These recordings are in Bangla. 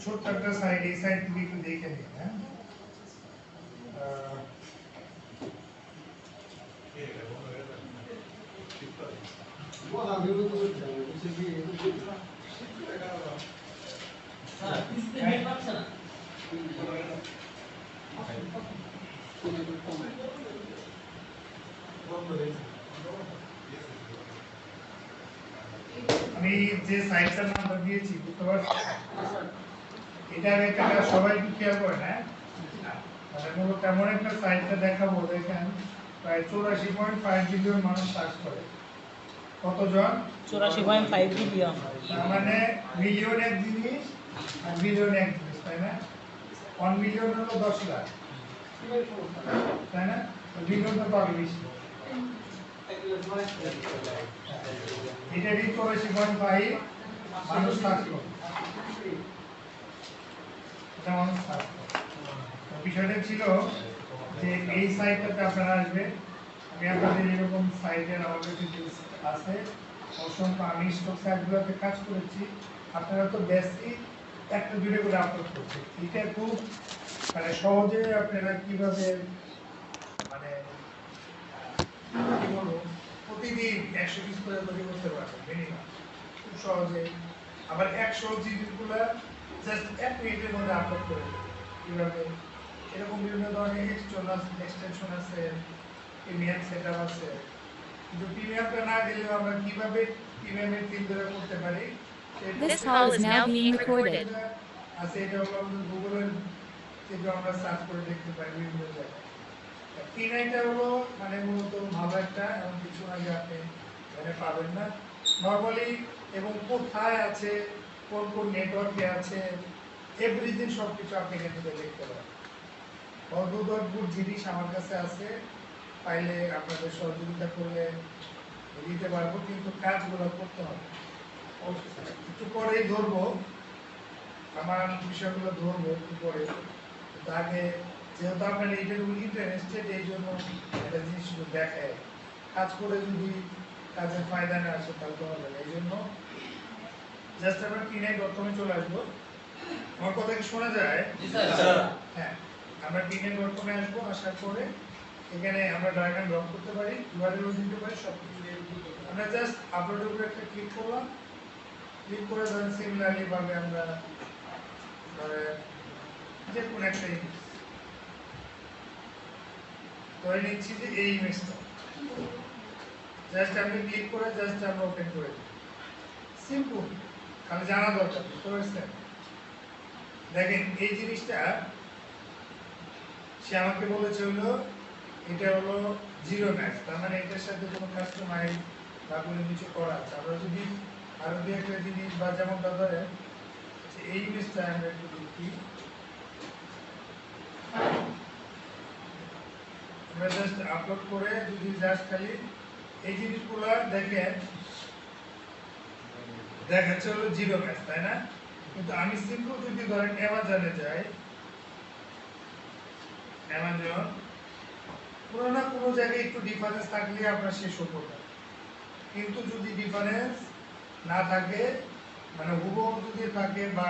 ছোট্ট একটা সাইড, এই সাইড থেকে একটু দেখে নিন। হ্যাঁ, আমি যে সাইডটার নামটা দিয়েছি বুঝতে পারছেন? এটা একটা সবাই একটু খেয়াল করেন। হ্যাঁ, মানে মূলত এমন একটা সাইটটা দেখাবো, দেখেন প্রায় 84.5 বিলিয়ন মানুষ সার্চ করে। কতজন? 84.5 বিলিয়ন। তার মানে মিলিয়ন এক জিনিস আর বিলিয়ন এক জিনিস, তাই না? 1 মিলিয়ন হলো 10 লাখ, তাই না? বিলিয়ন তো আরো বেশি। এটারই 84.5 মানুষ সার্চ করে। এটা মানুষ সার্চ করে। বিষয়টা ছিল যে এই সাইটটাতে আপনারা আসবে, আমি আপনাদের এরকম সাইটের আমার কাছে আছে অসংখ্য, আমি স্টক সাইটগুলোতে কাজ করেছি। আপনারা তো বেসিক একটা দুটো করে আপলোড করছেন, এটা খুব মানে সহজে আপনারা কিভাবে মানে কি বলবো প্রতিদিন 100 পিস করে তৈরি করতে পারবেন মিনিমাম, খুব সহজে। আবার 100 জিনিসগুলো জাস্ট 1 মিনিটের মধ্যে আপলোড করে দেবেন কিভাবে। এরকম বিভিন্ন ধরনের এক্সটেনশন আছে, প্রিমিয়াম সেটআপ আছে। কিন্তু প্রিমিয়ামটা না দিলেও আমরা কিভাবে প্রিমিয়ামের থিম ধরে করতে পারি This call is now being recorded. আছে। এটা হলো আমাদের গুগলের থেকে আমরা সার্চ করে দেখতে পারি বিভিন্ন জায়গায়। P9টা হলো মানে মূলত ভালো একটা, এমন কিছু আগে আপনি এখানে পাবেন না নর্মালি, এবং কোথায় আছে, কোন কোন নেটওয়ার্কে আছে, এভরিথিং সবকিছু আপনি এখান থেকে দেখতে পারেন। অদ্ভুত অদ্ভুত জিনিস আমার কাছে আছে, পাইলে আপনাদের সহযোগিতা করলে দিতে পারবো, কিন্তু কাজগুলো করতে হবে। একটু পরেই ধরবো, আমার বিষয়গুলো ধরবো একটু পরে। কিন্তু আগে যেহেতু আপনার এইটার ইন্টারেস্টেড, এই জন্য একটা জিনিসগুলো দেখায়, কাজ করে যদি কাজের ফায়দা না আসে তাহলে তো হবে না। এই জন্য জাস্ট আমরা P9.com-এ চলে আসবো। আমার কথা কি শোনা যায়? হ্যাঁ, আমরা P9.com-এ আসবো, আসার পরে এখানে আমরা ড্র্যাগ এন্ড ড্রপ করতে পারি, ইউআরএল দিতে পারি, সব কিছু। আমরা জাস্ট আপলোডের উপরে একটা ক্লিক করলাম, ক্লিক করে ধরেন সিমিলারলি ভাবে আমরা ধরেন যে কোনো একটা ইমেজ ধরে নিচ্ছি, যে এই ইমেজটা জাস্ট আপনি ক্লিক করে জাস্ট আমরা ওপেন করে দিই। সিম্পল, খালি জানা দরকার, বুঝতে পারছেন? দেখেন এই জিনিসটা সে আমাকে বলেছে হলো এটা হলো জিরো ম্যাচ, তার মানে এটার সাথে কোনো কাস্টমাইজ বা কোনো কিছু করা আছে। আমরা যদি আরো দু একটা জিনিস বা যেমনটা ধরেন এই ইমেজটা আমরা একটু দেখি, আমরা জাস্ট আপলোড করে যদি জাস্ট খালি এই জিনিসগুলো দেখেন, দেখাচ্ছে হলো জিরো ম্যাচ, তাই না? কিন্তু আমি সিম্পল যদি ধরেন অ্যামাজনে যাই, অ্যামাজন কোনো না কোনো জায়গায় একটু ডিফারেন্স থাকলে আপনার শেষ হতো না। কিন্তু যদি ডিফারেন্স না থাকে, মানে হুবহু যদি থাকে বা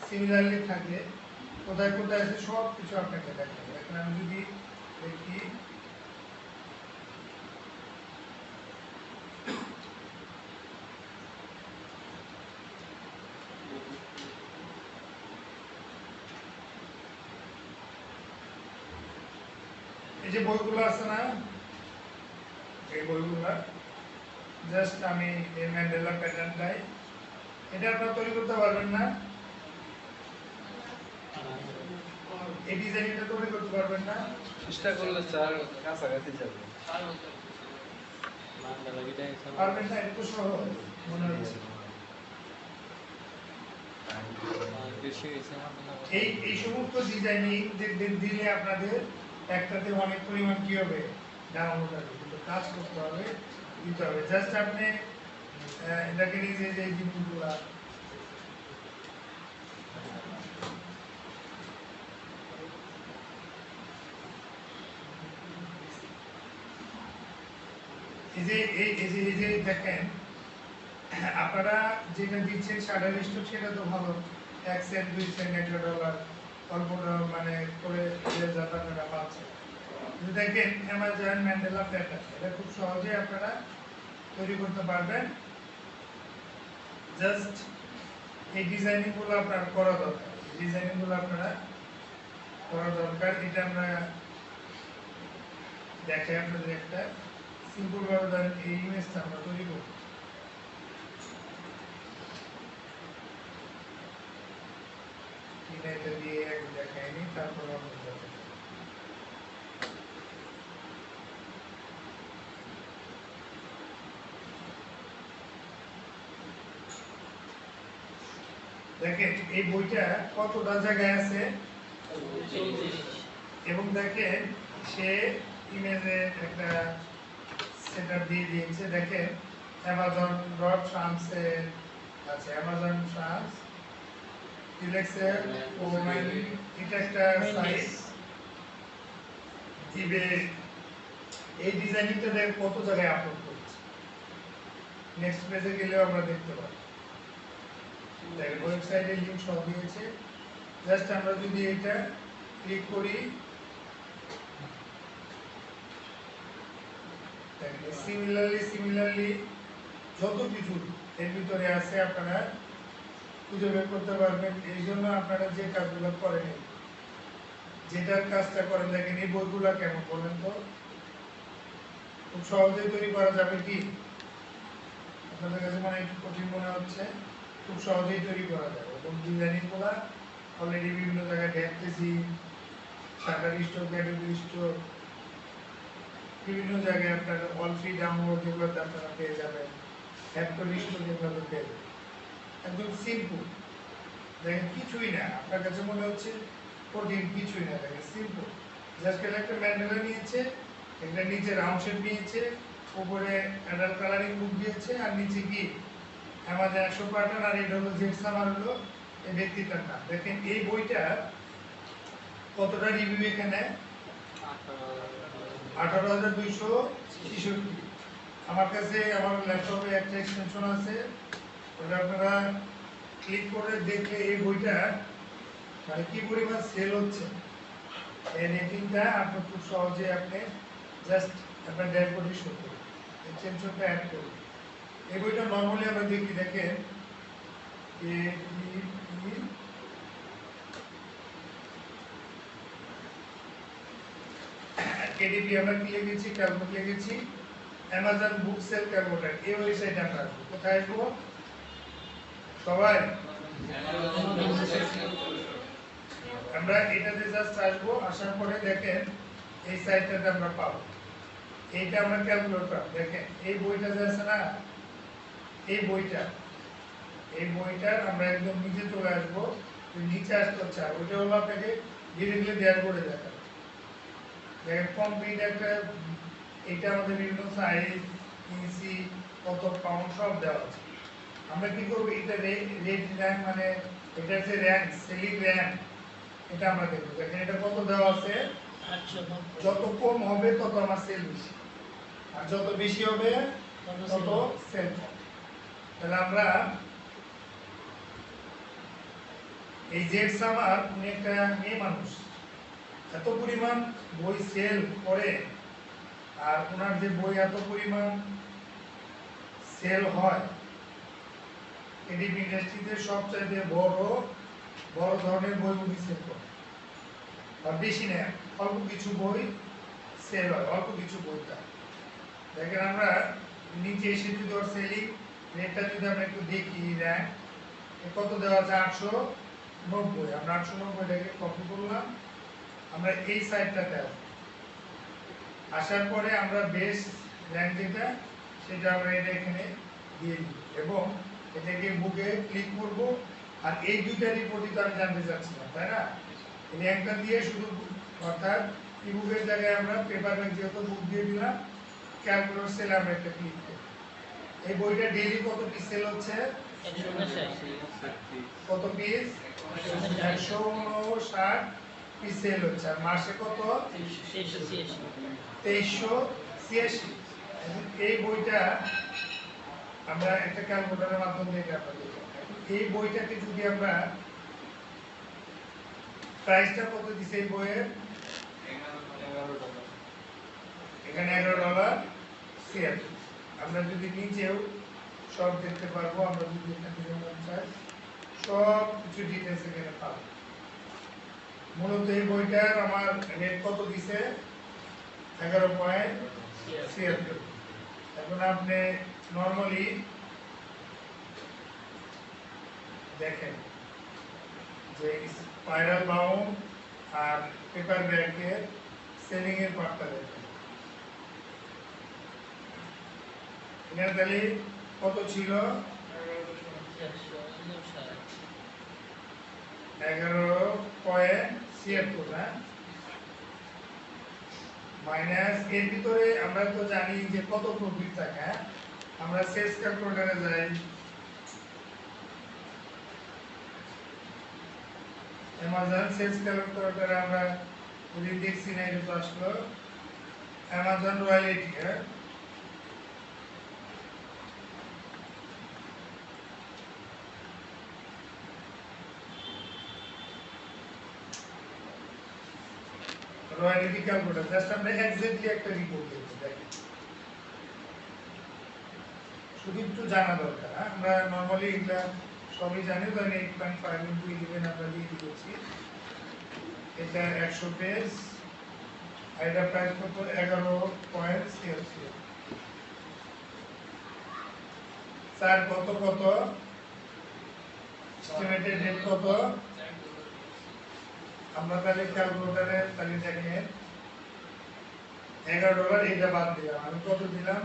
সিমিলারলি থাকে, কোথায় কোথায় আছে সব কিছু আপনাকে দেখাবে। এখন আমি যদি দেখি, এই যে বইগুলো আছে না, এই বইগুলো জাস্ট আমি এই ম্যান্ডেলা প্যাটার্নটাই, এটা আপনারা তৈরি করতে পারবেন না, এই ডিজাইনটা তৈরি করতে পারবেন না, চেষ্টা করলে স্যার কাছাকাছি যাবে। পারবেন না, এটা তো সহজ মনে হচ্ছে। এই এই সমস্ত ডিজাইনিং দিলে আপনাদের একটাতে অনেক পরিমাণ কি হবে, ডাউনলোড হবে, কিন্তু কাজ করতে হবে, দিতে হবে। জাস্ট আপনি দেখেন এই যে জিনিসগুলা, এই যে দেখেন আপনারা যেটা দিচ্ছেন শাটার স্টক, সেটা তো ভালো, 1 সেন্ট 2 সেন্ট $1 অল্প মানে করে 2000 টাকা পাচ্ছে। যদি দেখেন অ্যামাজন ম্যান্ডেলা প্যাটার্ন, এটা খুব সহজে আপনারা তৈরি করতে পারবেন। জাস্ট এই ডিজাইনিংগুলো আপনার করা দরকার, ডিজাইনিংগুলো আপনারা করা দরকার। এটা আমরা দেখাই আপনাদের একটা সিম্পল ভাবে। ধরেন এই ইমেজটা আমরা তৈরি করব, এটা দিয়ে আগে দেখাইনি, তারপর আমরা দেখাই। দেখেন এই বইটা কতটা জায়গায় আছে এবং দেখেন সে ইমেজে একটা সেটআপ দিয়ে দিয়েছে। দেখেন Amazon.France আছে, Amazon France Alexa এটা একটা সাইট দিবে। এই ডিজাইনিংটা দেখ কত জায়গায় আপলোড করছে, নেক্সট পেজে গেলেও আমরা দেখতে পাবো। দেখেন ওয়েবসাইটে লিংক সহ দিয়েছে। জাস্ট আমরা যদি এটা ক্লিক করি, সিমিলারলি যত কিছু এর ভিতরে আছে আপনারা খুঁজে বের করতে পারবেন। এই জন্য আপনারা যে কাজগুলো করেন, যেটার কাজটা করেন, দেখেন এই বইগুলো কেমন বলেন তো, খুব সহজেই তৈরি করা যাবে কি? আপনাদের কাছে মনে একটু কঠিন মনে হচ্ছে, খুব সহজেই তৈরি করা যাবে। এবং ডিজাইনিংগুলো অলরেডি বিভিন্ন জায়গায় দেখতেছি, শাটার স্টোর, ক্যাটাগরি স্টোর, বিভিন্ন জায়গায় আপনারা অল ফ্রি ডাউনলোড যেগুলোতে আপনারা পেয়ে যাবেন, ফ্যাক্টরি স্টোর যেগুলোতে পেয়ে যাবেন। একদম সিম্পল, দেখেন কিছুই না, আপনার কাছে মনে হচ্ছে কঠিন, কিছুই না, দেখেন সিম্পল। জাস্ট একটা ম্যান্ডেলা নিয়েছে, একটা নিচে রাউন্ড শেপ নিয়েছে, উপরে অ্যাডাল্ট কালারিং বুক দিয়েছে, আর নিচে কি আমাদের 100 প্যাটার্ন, আর এটা হলো জেড সামার, হলো এই ব্যক্তিটার নাম। দেখেন এই বইটা কতটা রিভিউ এখানে 18,266। আমার কাছে আমার ল্যাপটপে একটা এক্সটেনশন আছে, ওটা আপনারা ক্লিক করে দেখলে এই বইটা মানে কি পরিমাণ সেল হচ্ছে, এই রেটিংটা আপনি খুব সহজে আপনি জাস্ট আপনার ড্যাশবোর্ডে শো করুন, এক্সটেনশনটা অ্যাড করুন। এই বইটা নর্মালি আমরা দেখি, দেখেন কেডিপি আমরা কি লিখেছি, ক্যালকুলেট লিখেছি, অ্যামাজন বুক সেল ক্যালকুলেটর। এই ওয়েবসাইটে আমরা আসবো, কোথায় আসবো সবাই? আমরা এটাতে জাস্ট আসবো, আসার পরে দেখেন এই সাইটটাতে আমরা পাবো, এইটা আমরা ক্যালকুলেট পাবো। দেখেন এই বইটা যে আছে না, এই বইটার আমরা একদম নিচে চলে আসবো, নিচে আসতে হচ্ছে, আর ওইটা হলো আপনাকে ডিরেক্টলি ড্যাশবোর্ডে দেখাবে। দেখেন কমপ্লিট একটা, এটা আমাদের বিভিন্ন সাইজ, ইঞ্চি, কত পাউন্ড সব দেওয়া আছে। আমরা কি করবো, এটা রেট র্যাঙ্ক, মানে এটার যে র্যাঙ্ক, সেলিং র্যাঙ্ক, এটা আমরা দেখবো। দেখেন এটা কত দেওয়া আছে, যত কম হবে তত আমার সেল বেশি, আর যত বেশি হবে তত সেল কম। তাহলে আমরা এই জেড সামার, উনি একটা মেয়ে মানুষ, এত পরিমাণ বই সেল করে, আর ওনার যে বই এত পরিমাণ সেল হয়, এডিবি ইন্ডাস্ট্রিতে সবচাইতে বড় ধরনের বই উনি সেল করে। আর বেশি না, অল্প কিছু বই সেল হয়, অল্প কিছু বই। দেখেন আমরা নিচে এসে যদি ওর সেলিং রেটটা যদি আমরা একটু দেখি, র্যাঙ্ক কত দেওয়া আছে, 890। আমরা 890টাকে কপি করলাম, আমরা এই সাইডটাতে আসবো, আসার পরে আমরা বেস র্যাঙ্ক যেটা, সেটা আমরা এটা এখানে দিয়ে দিব এবং এটাকে বুকে ক্লিক করব। আর এই দুইটা রিপোর্টই তো আমি জানতে চাচ্ছি না, তাই না? র্যাঙ্কটা দিয়ে শুধু, অর্থাৎ ই বুকের জায়গায় আমরা পেপার ব্যাগ যেহেতু বুক দিয়ে দিলাম, ক্যালকুলেটর সেল আমরা একটা ক্লিক করি। এই বইটা ডেইলি কত পিস সেল হচ্ছে, কত পিস, 159 পিস সেল হচ্ছে, আর মাসে কত, 2386। এই বইটা আমরা একটা ক্যালকুলেটরের মাধ্যমে দেখে আপনাদের, এই বইটাকে যদি আমরা প্রাইসটা কত দিছে এই বইয়ের? 11 টাকা। এখানে $11 আমরা যদি নিচেও সব দেখতে পারবো, আমরা যদি এখান থেকে মন চাই সব কিছু ডিটেলস এখানে পাবো। মূলত এই বইটার আমার রেট কত দিছে? 11.76। এখন আপনি নর্মালি দেখেন যে স্পাইরাল বাউন্ড আর পেপার ব্যাগের সেলিং এর পার্টটা দেখেন। এখানে তাহলে কত ছিল? 11.76 না, মাইনাস এর ভিতরে আমরা তো জানি যে কত প্রফিট থাকে। হ্যাঁ? আমরা সেলস ক্যালকুলেটরে যাই, অ্যামাজন সেলস ক্যালকুলেটরে আমরা যদি দেখছি না, এটা তো আসলো অ্যামাজন রয়্যালিটি। হ্যাঁ, রয়্যালিটি ক্যালকুলেটর জাস্ট আমরা এক্স্যাক্টলি একটা রিপোর্ট দেখব। দেখেন, শুধু একটু জানা দরকার। হ্যাঁ? আমরা নরমালি এগুলা সবই জানি, ধরেন 8.5 into 11 আমরা দিয়ে দিচ্ছি। এটা 100 পেজ, এটা প্রাইস কত? 11.76। স্যার কত কত এস্টিমেটেড রেট কত? আমরা তাহলে ক্যালকুলেটরে তাহলে দেখেন $11 এটা বাদ দিলাম, আমি কত দিলাম?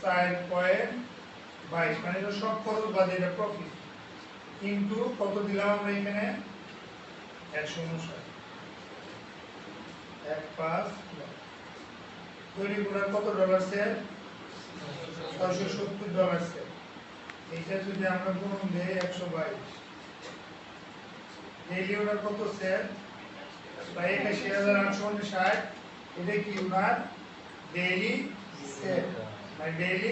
4.22, মানে এটা সব খরচ বাদে এটা প্রফিট, কিন্তু কত দিলাম আমরা এখানে? 159। 15 তৈরি করার কত ডলার সেল? $670 সেল। এইটা যদি আমরা গুণন দেই 122, ডেইলি ওনার কত সেল? প্রায় 81,859। এটা কি ওনার ডেইলি সেল, মানে ডেইলি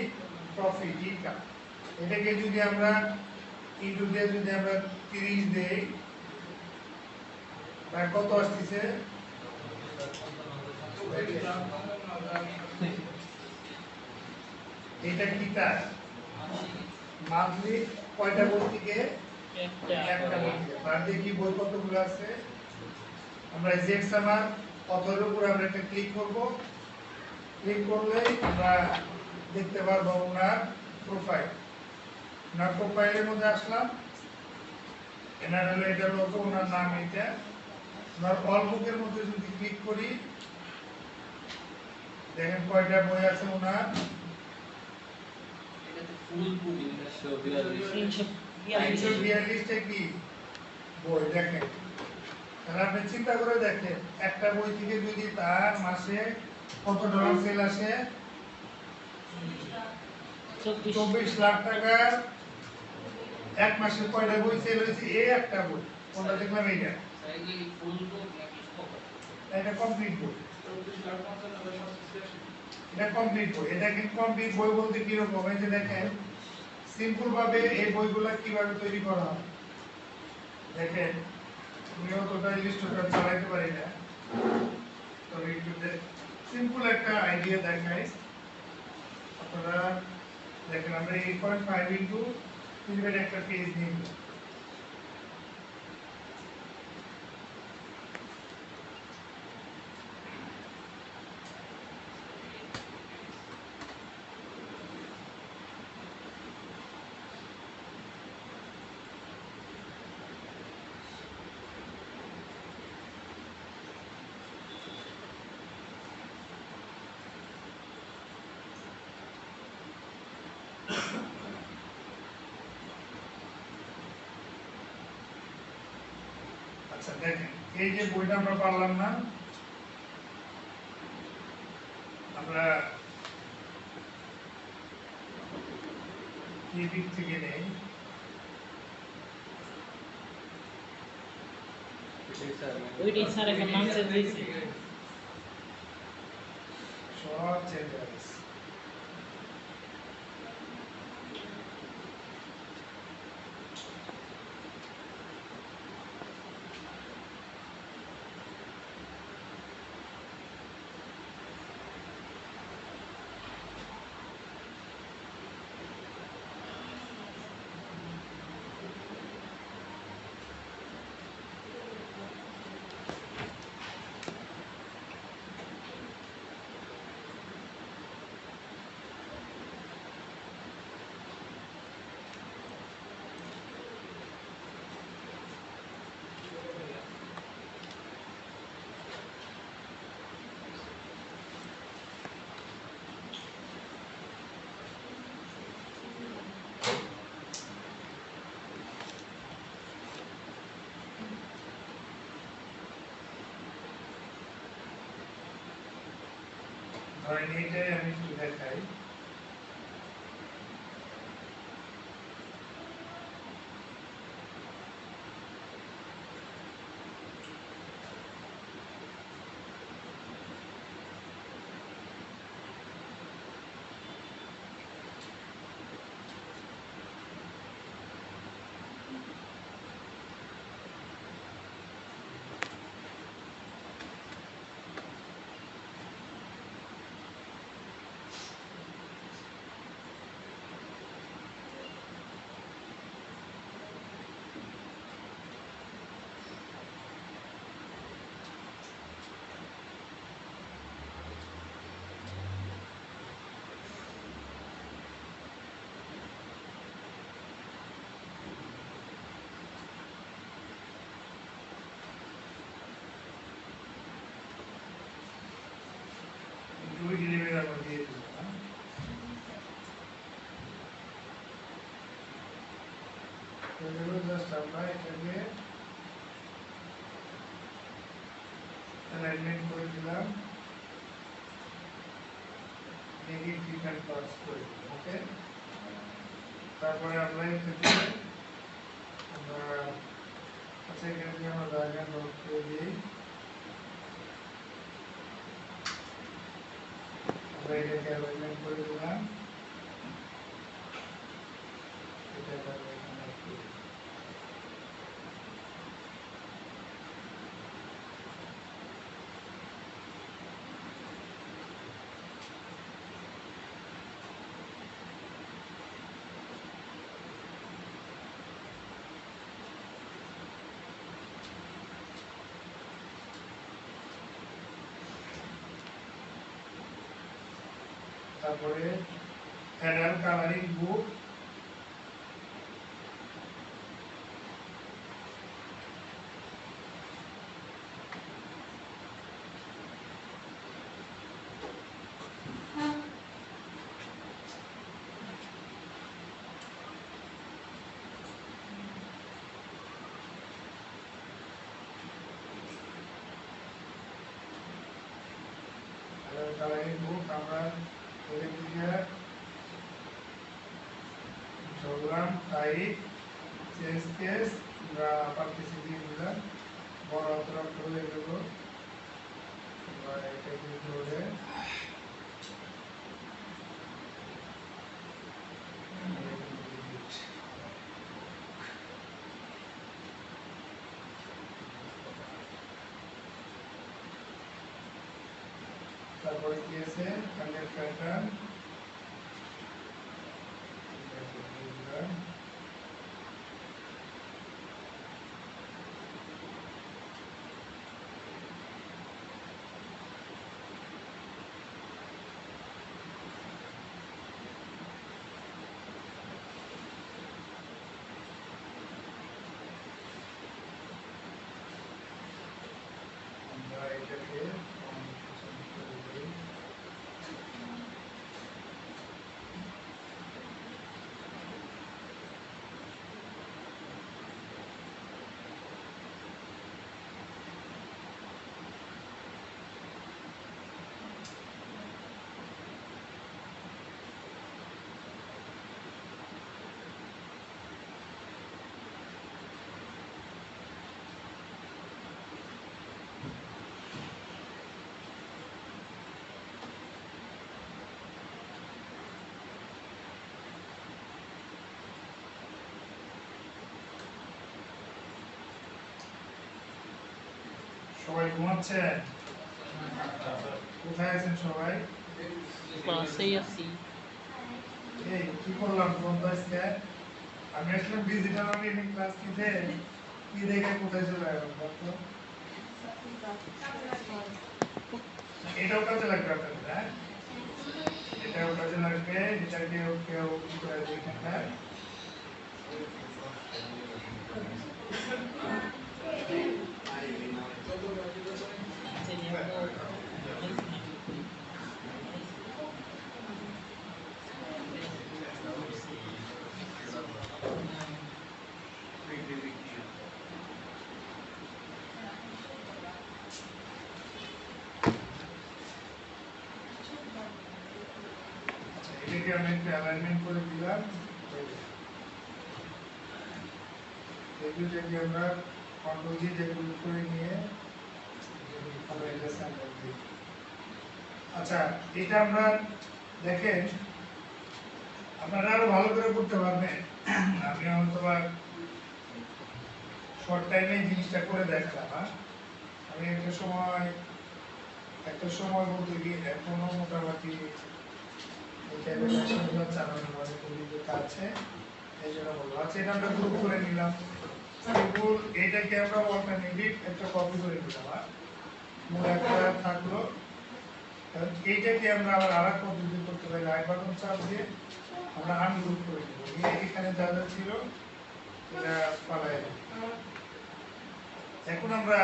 প্রফিট ইনকাম। এটাকে যদি আমরা ইনটু দিয়ে যদি আমরা 30 দেই, তার কত আসতেছে? এটা কি তার মান্থলি কয়টা বই থেকে? একটা বই থেকে। তার দিয়ে কি বই কতগুলো আছে? আমরা জেড সামার অথরের উপর আমরা একটা ক্লিক করব, ক্লিক করলে আমরা দেখতে পারবো ওনার প্রোফাইল। ওনার প্রোফাইলের মধ্যে আসলাম, এনার হলো এটা লোগো, ওনার নাম এটা। ওনার অল বুকের মধ্যে যদি ক্লিক করি, দেখেন কয়টা বই আছে ওনার। ফুল বুক 342। 342টা কি বই দেখেন। তাহলে আপনি চিন্তা করে দেখেন, একটা বই থেকে যদি তার মাসে কত ডলার সেল আসে? 24 লাখ টাকার এক মাসে কয়টা বই সেল হয়েছে? এই একটা বই কোনটা দেখলাম, এইটা এটা কমপ্লিট বই। এটা কমপ্লিট বই। এটা কি কমপ্লিট বই বলতে কি রকম? এই যে দেখেন সিম্পল ভাবে এই বইগুলো কিভাবে তৈরি করা হয় দেখেন। আমি অতটা ইলিস্ট্রেটর চালাতে পারি না, তবে একটু সিম্পল একটা আইডিয়া দেখাই। আপনারা দেখেন আমরা 8.5 ইন্টু একটা পেজ নিয়ে নিই। আচ্ছা দেখেন, এই যে বইটা আমরা পারলাম না, আমরা এই দিক থেকে নেই। ওইটাই স্যার এখন নাম চেঞ্জ হয়েছে। সব চেঞ্জ হয়ে গেছে। ধরেন এইটাই আমি একটু দেখাই। দুই ডিমের আমরা দিয়ে দিলাম। এগুলো জাস্ট আমরা এটাকে অ্যালাইনমেন্ট করে দিলাম, নেগেটিভ ডিফারেন্ট পার্টস করে দিলাম। ওকে, তারপরে আমরা এটাকে আমরা আচ্ছা এখানে যদি আমরা ডায়াগ্রাম ড্র করে দিই, আমরা এটাকে অ্যালাইনমেন্ট করে দিলাম, এটাকে অ্যালাইনমেন্ট করে দিলাম। তারপরে হেডার কালারিং বুক, কালারিং বুক আমরা এখান থেকে ধরলাম টাইপ চেঞ্জ কেস, আমরা আপার কেসে দিয়ে দিলাম, বড় অক্ষর করে দেবো, আমরা এটাকে ধরে তারপরে কি আছে কালের প্যাটার্ন, আমরা এটাকে সবাই ঘুমাচ্ছে? কোথায় আছেন সবাই? ক্লাসেই আছি। এই কি করলাম বন্ধ আজকে? আমি আসলাম ডিজিটাল মার্কেটিং ক্লাস নিতে, কি দেখে কোথায় চলে গেলাম বলতো? এটাও কাজে লাগবে আপনাদের, হ্যাঁ? এটাও কাজে লাগবে, এটাকে কেউ কি করে দেখেন না। আমি একটু অ্যালাইনমেন্ট করে দিলাম। এই দুইটাকে আমরা কন্ট্রোল দিয়ে যেগুলো করে নিয়ে আমরা এটা সেন্টার দিই। আচ্ছা, এটা আমরা দেখেন আপনারা আরো ভালো করে করতে পারবেন। আমি হয়তো বা শর্ট টাইমে জিনিসটা করে দেখলাম। আমি একটা সময় বলতে গিয়ে এখনো মোটামুটি এই টাইপের মেশিনগুলো চালানোর অনেক অভিজ্ঞতা আছে, এই জন্য বলবো। আচ্ছা, এটা আমরা গ্রুপ করে নিলাম। এটাকে আমরা অল্টারনেটিভ একটা কপি করে নিলাম। মূল একটা থাকলো, এইটাকে আমরা আবার আর এক পদ্ধতি করতে পারি। রাইট বাটন চাপ দিয়ে আমরা আনগ্রুপ করে দেবো। এখানে যা যা ছিল এটা পালাই দেবো। এখন আমরা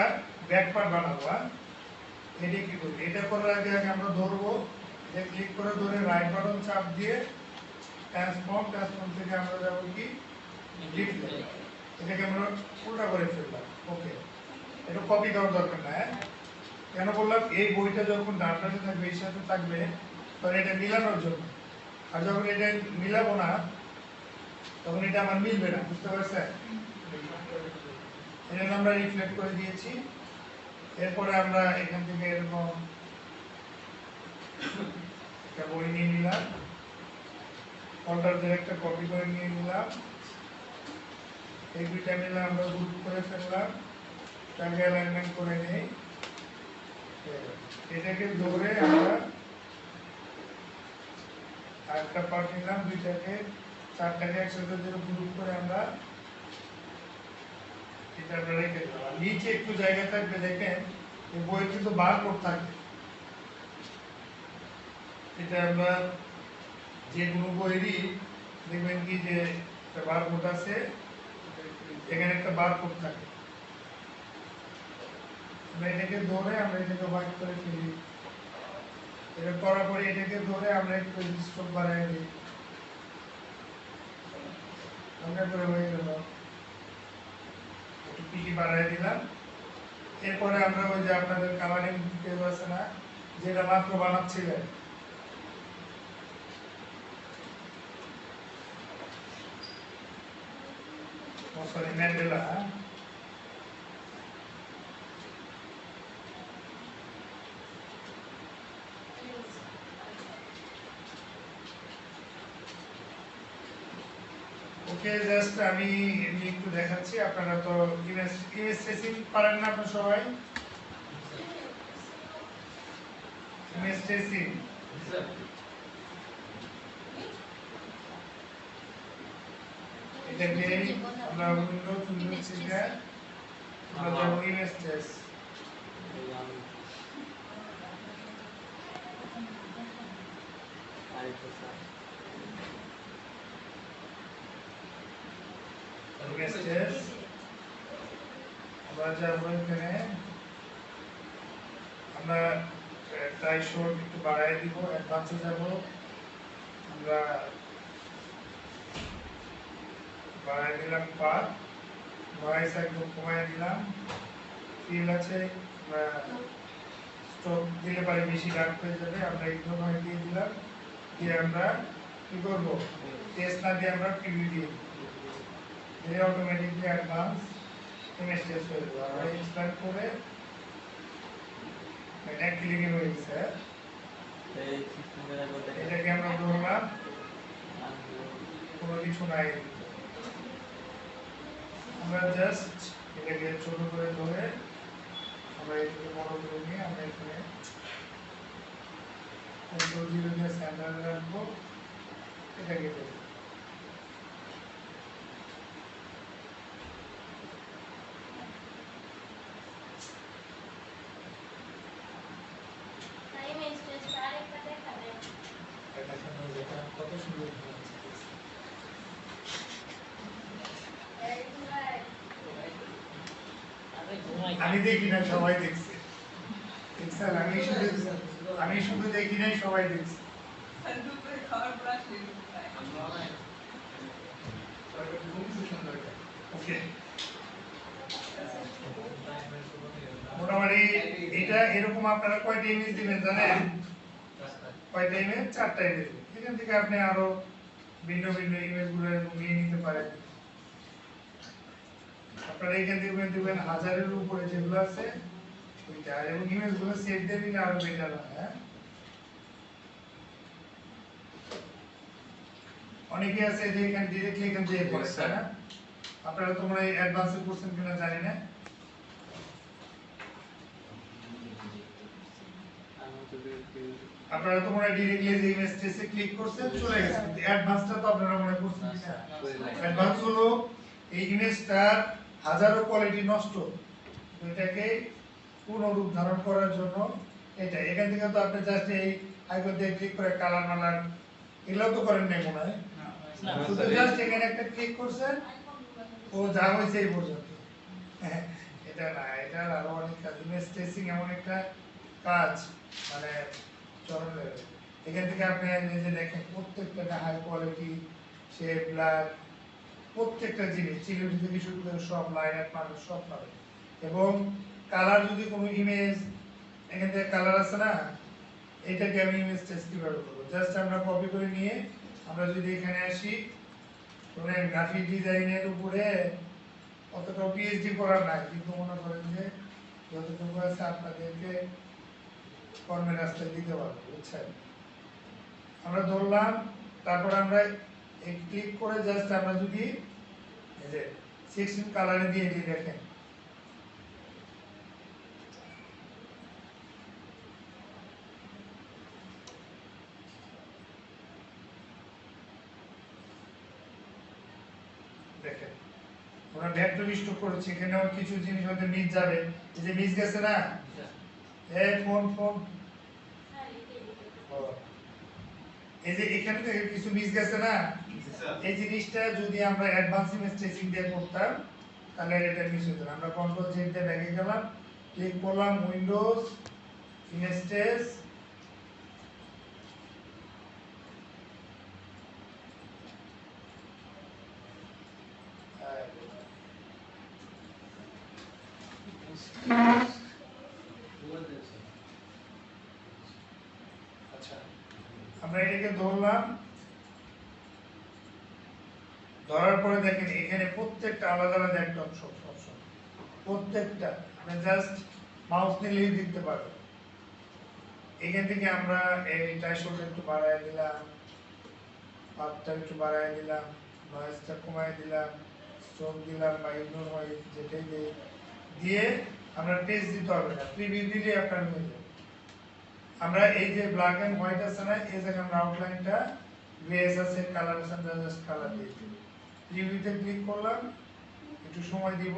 ব্যাক পার্ট বানাবো। এটা কি করবো? এটা করার আগে আমরা ধরবো, এটা ক্লিক করে ধরে রাইট বাটন চাপ দিয়ে ট্রান্সফর্ম থেকে আমরা যাবো কি ডিসপ্লে। এটাকে আমরা উল্টা করে ফেললাম। ওকে, এটা কপি করার দরকার না। কেন বললাম? এই বইটা যখন ডান পাশে থাকবে, এর সাথে থাকবে, তখন এটা মিলানোর জন্য। আর যখন এটা মিলাবো না, তখন এটা আমার মিলবে না। বুঝতে পারছেন? এটা আমরা রিফ্লেক্ট করে দিয়েছি। এরপরে আমরা এখান থেকে এরকম একটা বই নিয়ে নিলাম, অল্টার দিয়ে একটা কপি করে নিয়ে নিলাম। এই দুইটা মিলে আমরা গ্রুপ করে ফেললাম, তাকে অ্যালাইনমেন্ট করে নেই। এটাকে ধরে আমরা আরেকটা পার্ট নিলাম, দুইটাকে চারটাকে একসাথে ধরে গ্রুপ করে আমরা এটা আমরা রেখে দিলাম। আর নিচে একটু জায়গা থাকবে, দেখেন এই বইয়ে কিন্তু বারকোড থাকবে। এটা আমরা যে কোনো বইয়েরই দেখবেন কি যে একটা বারকোড আছে, এখানে একটা বারকোড থাকে। আমরা এটাকে ধরে আমরা এটাকে হোয়াইট করে ফেলি। এটা করার পরে এটাকে ধরে আমরা একটু স্ট্রোক বাড়াই দিই। আমরা করে হয়ে গেল, একটু পিটি বাড়াই দিলাম। এরপরে আমরা ওই যে আপনাদের কালারিং পেজ আছে না, যেটা মাত্র বানাচ্ছিলেন, সরি ম্যান্ডেলা, ওকে। জাস্ট আমি এমনি একটু দেখাচ্ছি। আপনারা তো ইমেজ ট্রেসিং পারেন না আপনারা সবাই? ইমেজ ট্রেসিং এটাকে আমরা উইন্ডোজ থেকে আমরা যাব ইমেজ ট্রেস। ইমেজ ট্রেস আমরা যাবো এখানে, আমরা ট্রাইশোড একটু বাড়াই দিব, অ্যাডভান্সে যাব, আমরা বাড়াই দিলাম পাথ, নয়েজ একদম কমাই দিলাম, ফিল আছে, আমরা স্টপ দিলে পারে বেশি ডার্ক হয়ে যাবে, আমরা একদম নয় দিয়ে দিলাম। দিয়ে আমরা কি করব? টেস্ট না দিয়ে আমরা প্রিভিউ দিয়ে দিয়ে অটোমেটিকলি অ্যাডভান্স ইমেজ টেস্ট হয়ে যাবে। আমরা ইনস্টল করে এটা ক্লিকিং হয়ে গেছে। এটাকে আমরা ধরলাম, কোনো কিছু নাই, আমরা জাস্ট এটাকে ছোট করে ধরে আমরা এটাকে বড় করে নিয়ে আমরা এখানে কন্ট্রোল 0 দিয়ে সেন্টারে রাখবো। এটাকে দেবো। কত সুন্দর আমি দেখি না, সবাই দেখছে। দেখছেন? আমি শুধু দেখি নাই, সবাই দেখছে। ওকে, মোটামুটি এটা এরকম আপনারা কয়টা ইমেজ দিবেন জানেন? কয়টা ইমেজ? 4টা ইমেজ। ঠিক এখান থেকে আপনি আরো ভিন্ন ভিন্ন ইমেজগুলো নিয়ে নিতে পারেন। আপনারা এখান থেকে দেখবেন হাজারের উপরে যেগুলো আছে ওইটা, এবং ইমেজগুলো সেভ দিয়ে দিলে আরো বেটার হয়। হ্যাঁ, অনেকে আছে যে এখানে ডিরেক্টলি এখান থেকে করে, তাই না? আপনারা তোমরা এই অ্যাডভান্সে করছেন কিনা জানি না। আপনারা তোমরা ডিরেক্টলি যে ইমেজ টেসে ক্লিক করছেন চলে গেছে, কিন্তু অ্যাডভান্সটা তো আপনারা মনে করছেন কিনা? অ্যাডভান্স হলো এই ইমেজটার হাজারো কোয়ালিটি নষ্ট, এটাকে পুনরূপ ধারণ করার জন্য এটা। এখান থেকে তো আপনি জাস্ট এই আইকন দিয়ে ক্লিক করে কালার মালার এগুলো তো করেন নাই মনে হয়, শুধু জাস্ট এখানে একটা ক্লিক করছেন, ও যা হয়েছে এই পর্যন্ত। এটা না, এটা আরো অনেক কাজ। ইমেজ ট্রেসিং এমন একটা কাজ, মানে চরম লেভেল। এখান থেকে আপনি নিজে দেখেন প্রত্যেকটা হাই কোয়ালিটি শেপ, ব্ল্যাক, প্রত্যেকটা জিনিস সিকিউরিটি থেকে শুরু করে সব লাইন আপ মানুষ সব পাবে। এবং কালার যদি কোনো ইমেজ এখান থেকে কালার আছে না, এটাকে আমি ইমেজ টেস্ট কিভাবে করবো? জাস্ট আমরা কপি করে নিয়ে আমরা যদি এখানে আসি, ধরেন গ্রাফিক ডিজাইনের উপরে অতটা পিএইচডি করার নাই, কিন্তু মনে করেন যে যতটুকু আছে আপনাদেরকে কর্মের রাস্তায় দিতে পারবো, বুঝছেন? আমরা ধরলাম, তারপর আমরা এই ক্লিক করে জাস্ট আমরা যদি এই যে 16 কালারে দিয়ে দিই, দেখেন দেখেন আমরা ভেক্টর স্টক করেছি, এখানেও কিছু জিনিস হয়তো মিস যাবে। এই যে মিস গেছে না, এই ফোন এই যে এখানে থেকে কিছু মিস গেছে না, এই জিনিসটা যদি আমরা অ্যাডভান্স ইমেজ ট্রেসিং দিয়ে করতাম তাহলে এটা মিস হতো না। আমরা কন্ট্রোল জেড দিয়ে ব্যাকে গেলাম, ক্লিক করলাম উইন্ডোজ ইমেজ ট্রেস, আচ্ছা আমরা এটাকে ধরলাম, ধরার পরে দেখেন এখানে প্রত্যেকটা আলাদা আলাদা একটা অপশন, প্রত্যেকটা আমরা জাস্ট মাউস নিলেই দেখতে পারবো। এখান থেকে আমরা এই টাইশোটা একটু বাড়ায় দিলাম, পাতটা একটু বাড়ায় দিলাম, নয়েজটা কমায় দিলাম, স্ট্রোক দিলাম বা ইগনোর হয় যেটাই দিয়ে আমরা টেস্ট দিতে হবে না, প্রিভিউ দিলে আপনার হয়ে যাবে। আমরা এই যে ব্ল্যাক এন্ড হোয়াইট আছে না, এই জায়গায় আমরা আউটলাইনটা গ্রেস আছে, কালার আছে, আমরা জাস্ট কালার দিয়ে দিই। প্রিভিউতে ক্লিক করলাম, একটু সময় দিব,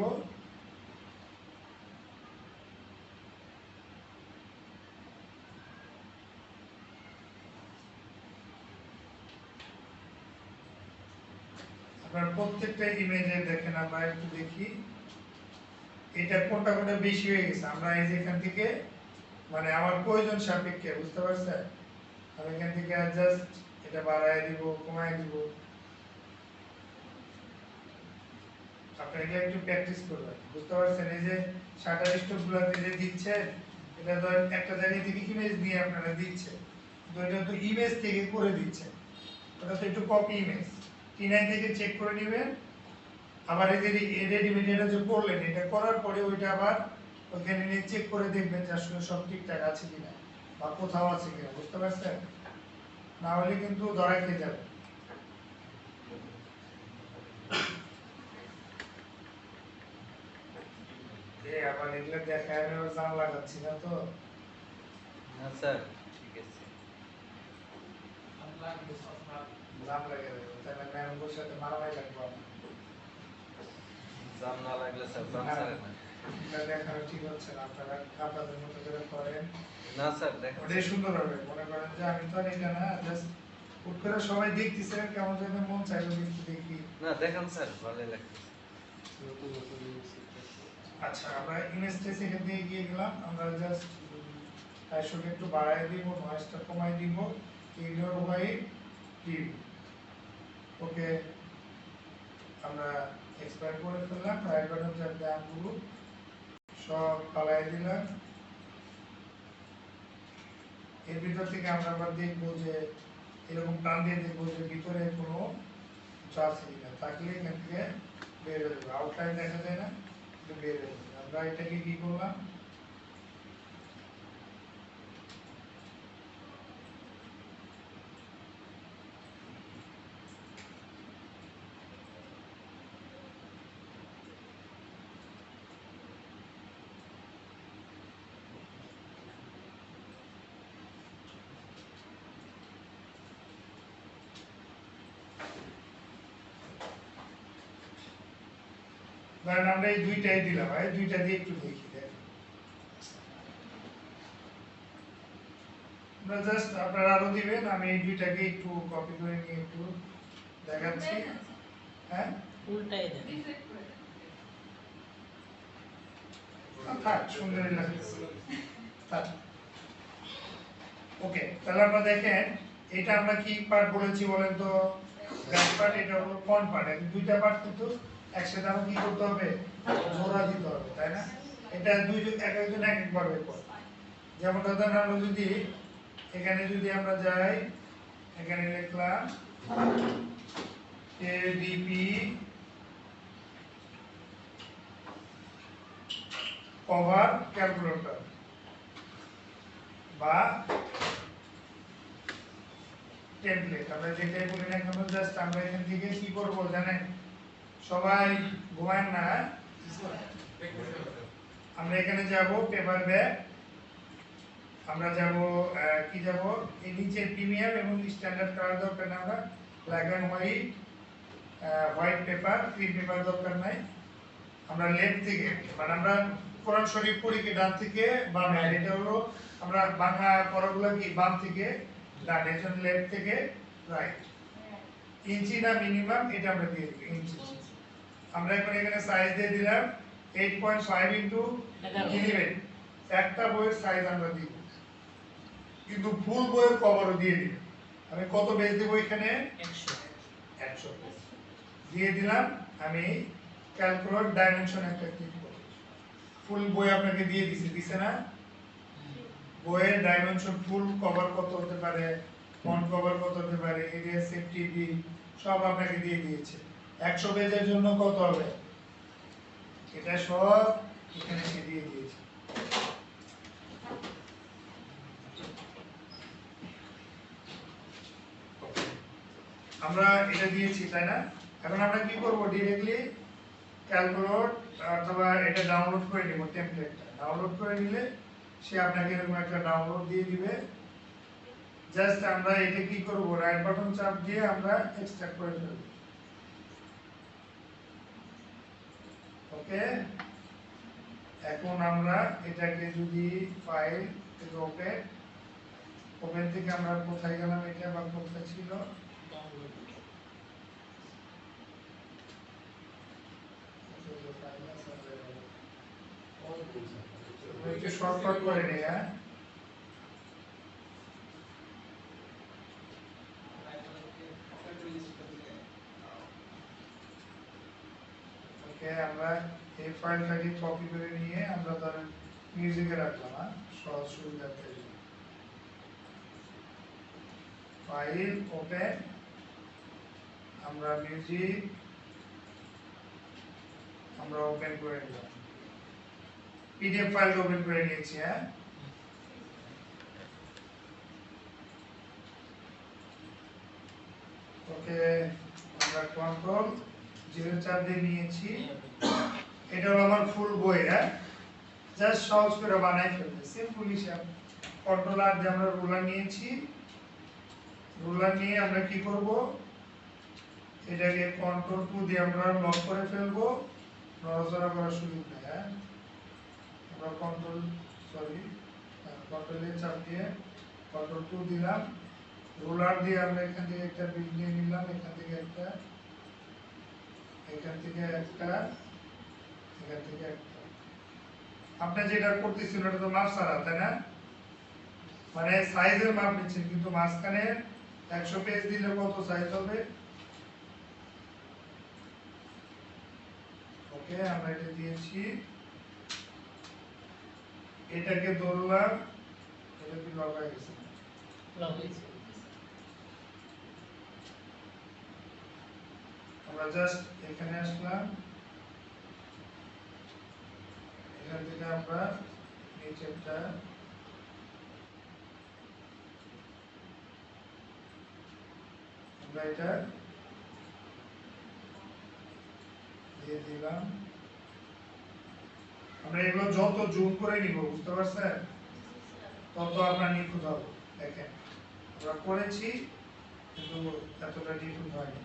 আপনার প্রত্যেকটা ইমেজে দেখেন। আমরা একটু দেখি এটা কোনটা কোনটা বেশি হয়ে গেছে। আমরা এই যে এখান থেকে মানে আমার প্রয়োজন সাপেক্ষে, বুঝতে পারছেন? আমি এখান থেকে জাস্ট এটা বাড়ায় দিব, কমায় দিব। আপনি এটা একটু প্র্যাকটিস করবেন, বুঝতে পারছেন? এই যে শাটার স্টপ গুলোতে যে দিচ্ছেন, এটা ধরেন একটা জায়গা থেকে ইমেজ নিয়ে আপনারা দিচ্ছেন, তো এটা তো ইমেজ থেকে করে দিচ্ছেন, ওটা তো একটু কপি ইমেজ। T9 থেকে চেক করে নেবেন, আবার এই যে রেডিমেড এটা যে করলেন, এটা করার পরে ওইটা আবার ওখানে নিয়ে চেক করে দেখবেন যে আসলে সব ঠিকঠাক আছে কিনা বা কোথাও আছে কিনা, বুঝতে পারছেন? না হলে কিন্তু ধরা খেয়ে যাবে। আবার এগুলো দেখায় আমি আবার জাম লাগাচ্ছি না তো। না স্যার, ঠিক আছে। জাম লাগে যাবে, তাহলে ম্যামগুলোর সাথে মারামারি লাগবে আমার। জাম না লাগলে স্যার জাম ছাড়ে না। এটা দেখানো ঠিক হচ্ছে না, আপনারা আপনাদের মতো করে করেন। না স্যার দেখেন, ওটাই সুন্দর হবে। মনে করেন যে আমি তো আর এটা না, জাস্ট হুট করে সবাই দেখতেছিলেন, কেমন যেন মন চাইলো একটু দেখি। না দেখেন স্যার ভালোই লাগছে। আচ্ছা আমরা ইমেজ ট্রেস এখান থেকে গিয়ে গেলাম, আমরা জাস্ট টাইশোকে একটু বাড়ায় দিব, নয়েজটা কমায় দিব, ইগনোর হোয়াইট প্রিভিউ। ওকে, আমরা এক্সপায়ার করে ফেললাম, রাইট বাটন চাপ দিয়ে আনগুলো সব পালায় দিলাম। এর ভিতর থেকে আমরা আবার দেখবো যে এরকম টান দিয়ে দেখবো যে ভিতরে কোনো চাপ ছিল না, থাকলে এখান থেকে বের হয়ে যাবে। আউটলাইন দেখা যায় না, এটা বের হয়ে যাবে। আমরা এটাকে কি করলাম, ধরেন আমরা এই দুইটাই দিলাম, এই দুইটা দিয়ে একটু দেখি। আমরা জাস্ট আপনারা আরো দিবেন, আমি এই দুইটাকে একটু কপি করে নিয়ে একটু দেখাচ্ছি। হ্যাঁ উল্টাই দেন। থাক, সুন্দরই লাগছে। থাক। ওকে, তাহলে আমরা দেখেন এটা আমরা কি পার্ট বলেছি বলেন তো, ব্যাক পার্ট, এটা হলো ফ্রন্ট পার্ট। এই দুইটা পার্ট কিন্তু একসাথে আমরা কি করতে হবে, জোড়া দিতে হবে, তাই না? এটা দুইজন এক একজন এক এক ভাবে করে। যেমন ধরেন আমরা যদি এখানে যদি আমরা যাই, এখানে লিখলাম কেডিপি কভার ক্যালকুলেটর বা টেমপ্লেট, আমরা যেটাই বলি না কেন, জাস্ট আমরা এখান থেকে কি করব জানেন, সবাই ঘুমায় না, আমরা এখানে যাব পেপার ব্যাগ, আমরা যাব কি যাব, এই নিচে প্রিমিয়াম এবং স্ট্যান্ডার্ড কালার দরকার না, আমরা black and white, white paper, cream paper দরকার নাই। আমরা লেফট থেকে, মানে আমরা কোরআন শরীফ পড়ি কি ডান থেকে বামে, আর এটা হলো আমরা বাংলা পড়াগুলো কি বাম থেকে ডান, এর জন্য লেফট থেকে রাইট। ইঞ্চি না মিনিমাম, এটা আমরা দিয়ে দিই ইঞ্চি। আমরা এখন এখানে সাইজ দিয়ে দিলাম 8.5 ইনটু 11। একটা বইয়ের সাইজ আমরা দিব, কিন্তু ফুল বইয়ের কভারও দিয়ে দিই। আমি কত পেজ দেব এখানে, 100 পেজ দিয়ে দিলাম। আমি ক্যালকুলেট ডাইমেনশন একটা ক্লিক করব, ফুল বই আপনাকে দিয়ে দিছে না, বইয়ের ডাইমেনশন ফুল কভার কত হতে পারে, ফন্ট কভার কত হতে পারে, এরিয়া সেফটি বি সব আপনাকে দিয়ে দিয়েছে। 100 পেজের জন্য কত হবে, এটা সব এখানে সে দিয়ে দিয়েছে। আমরা এটা দিয়েছি, তাই না? এখন আমরা কি করব, ডাইরেক্টলি ক্যালকুলেট অথবা এটা ডাউনলোড করে নিব, টেমপ্লেটটা ডাউনলোড করে নিলে সে আপনাকে এরকম একটা ডাউনলোড দিয়ে দিবে। জাস্ট আমরা এটা কি করব, রাইট বাটন চাপ দিয়ে আমরা এক্সট্রাক্ট করে ফেলব। ওকে, এখন আমরা এটাকে যদি ফাইল থেকে ওপেন, ওপেন থেকে আমরা কোথায় গেলাম, এটা বা কোথায় ছিল, একটু শর্টকাট করে নিই। হ্যাঁ, ওকে, আমরা এই ফাইলটাকে কপি করে নিয়ে আমরা ধরেন মিউজিকে রাখলাম, হ্যাঁ সহজ সুবিধার্থে। ফাইল ওপেন, আমরা মিউজিক আমরা ওপেন করে নিলাম, পিডিএফ ফাইল ওপেন করে নিয়েছি। হ্যাঁ, ওকে, আমরা কন্ট্রোল 04 দিয়ে নিয়েছি। এটা হলো আমার ফুল বই। হ্যাঁ, জাস্ট সহজ করে বানাই ফেলতে, সিম্পল হিসাব। কন্ট্রোল আর দিয়ে আমরা রুলার নিয়েছি, রুলার নিয়ে আমরা কি করব, এটাকে কন্ট্রোল 2 দিয়ে আমরা লক করে ফেলবো, নড়াচড়া করার সুযোগ নেই। হ্যাঁ, আমরা কন্ট্রোল এ চাপ দিয়ে কন্ট্রোল 2 দিলাম, রুলার দিয়ে আমরা এখান থেকে একটা বিট নিয়ে নিলাম, এখান থেকে একটা, এখান থেকে একটা, এখান থেকে একটা। আপনি যেটা করতেছেন ওটা তো মাপ ছাড়া, তাই না? মানে সাইজের মাপ নিচ্ছেন, কিন্তু মাঝখানে 100 পেজ দিলে কত সাইজ হবে। ওকে, আমরা এটা দিয়েছি, এটাকে ধরলাম, এটা কি লক হয়ে গেছে, আমরা জাস্ট এখানে আসলাম, এখান থেকে আমরা নিচেরটা আমরা এটা দিয়ে দিলাম। আমরা এগুলো যত জুম করে নিব, বুঝতে পারছেন, তত আমরা নিখুঁত হবে। দেখেন আমরা করেছি কিন্তু এতটা নিখুঁত হয়নি।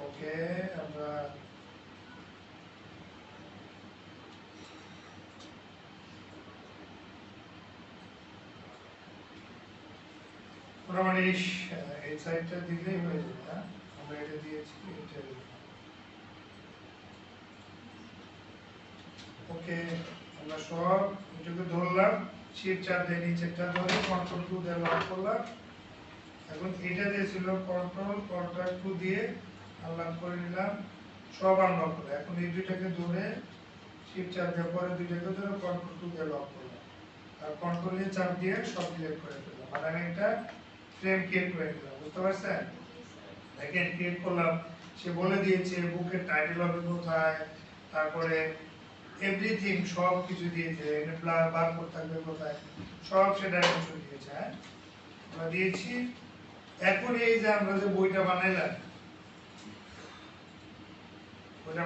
ওকে, আমরা মোটামুটি এই সাইডটা দিলেই হয়ে যাবে। হ্যাঁ, আমরা এটা দিয়েছি, এটা ওকে। আমরা সব এটাকে ধরলাম, শিফট চাপ দিয়ে নিচেরটা ধরে কন্ট্রোল 2 দিয়ে লক করলাম। এখন এটা যে ছিল কন্ট্রোল 2 দিয়ে আনলক করে নিলাম, সব আনলক করে। এখন এই দুইটাকে ধরে শিফট চাপ দিয়ে পরে দুইটাকে ধরে কন্ট্রোল 2 দিয়ে লক করলাম, আর কন্ট্রোল এর চাপ দিয়ে সব ডিলিট করে দিলাম। মানে আমি একটা ফ্রেম ক্রিয়েট করে দিলাম, বুঝতে পারছেন? দেখেন ক্রিয়েট করলাম, সে বলে দিয়েছে বুকের টাইটেল হবে কোথায়, তারপরে এভরিথিং সব কিছু দিয়েছে, এখানে বারকোড থাকবে কোথায়, সব সে ডাইমেনশন দিয়েছে। হ্যাঁ, আমরা দিয়েছি। এখন এই যে আমরা যে বইটা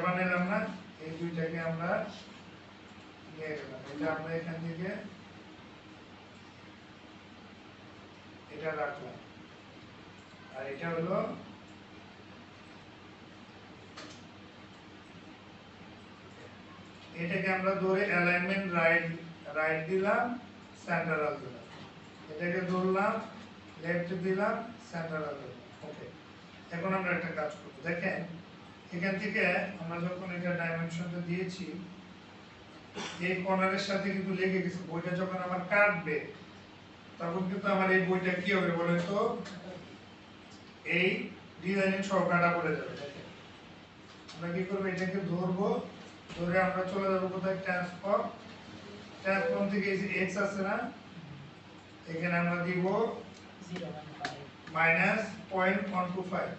বানাইলাম না, এই দুইটাকে আমরা নিয়ে গেলাম। এটা আমরা এখান থেকে এটা রাখলাম, আর এটা হলো এটাকে আমরা ধরে অ্যালাইনমেন্ট রাইট দিলাম, সেন্টারাল দিলাম। এটাকে ধরলাম, লেফট দিলাম, সেন্টারাল দিলাম। ওকে, এখন আমরা একটা কাজ করব। দেখেন এখান থেকে আমরা যখন এটা ডাইমেনশনটা দিয়েছি, এই কর্নারের সাথে কিন্তু লেগে গেছে। বইটা যখন আমার কাটবে তখন কিন্তু আমার এই বইটা কি হবে বলেন তো, এই ডিজাইনিং সব কাটা পড়ে যাবে। দেখেন আমরা কি করব, এটাকে ধরবো, ধরে আমরা চলে যাব কোথায়, ট্রান্সফর্ম থেকে এই যে x আছে না, এখানে আমরা দিব -0.125।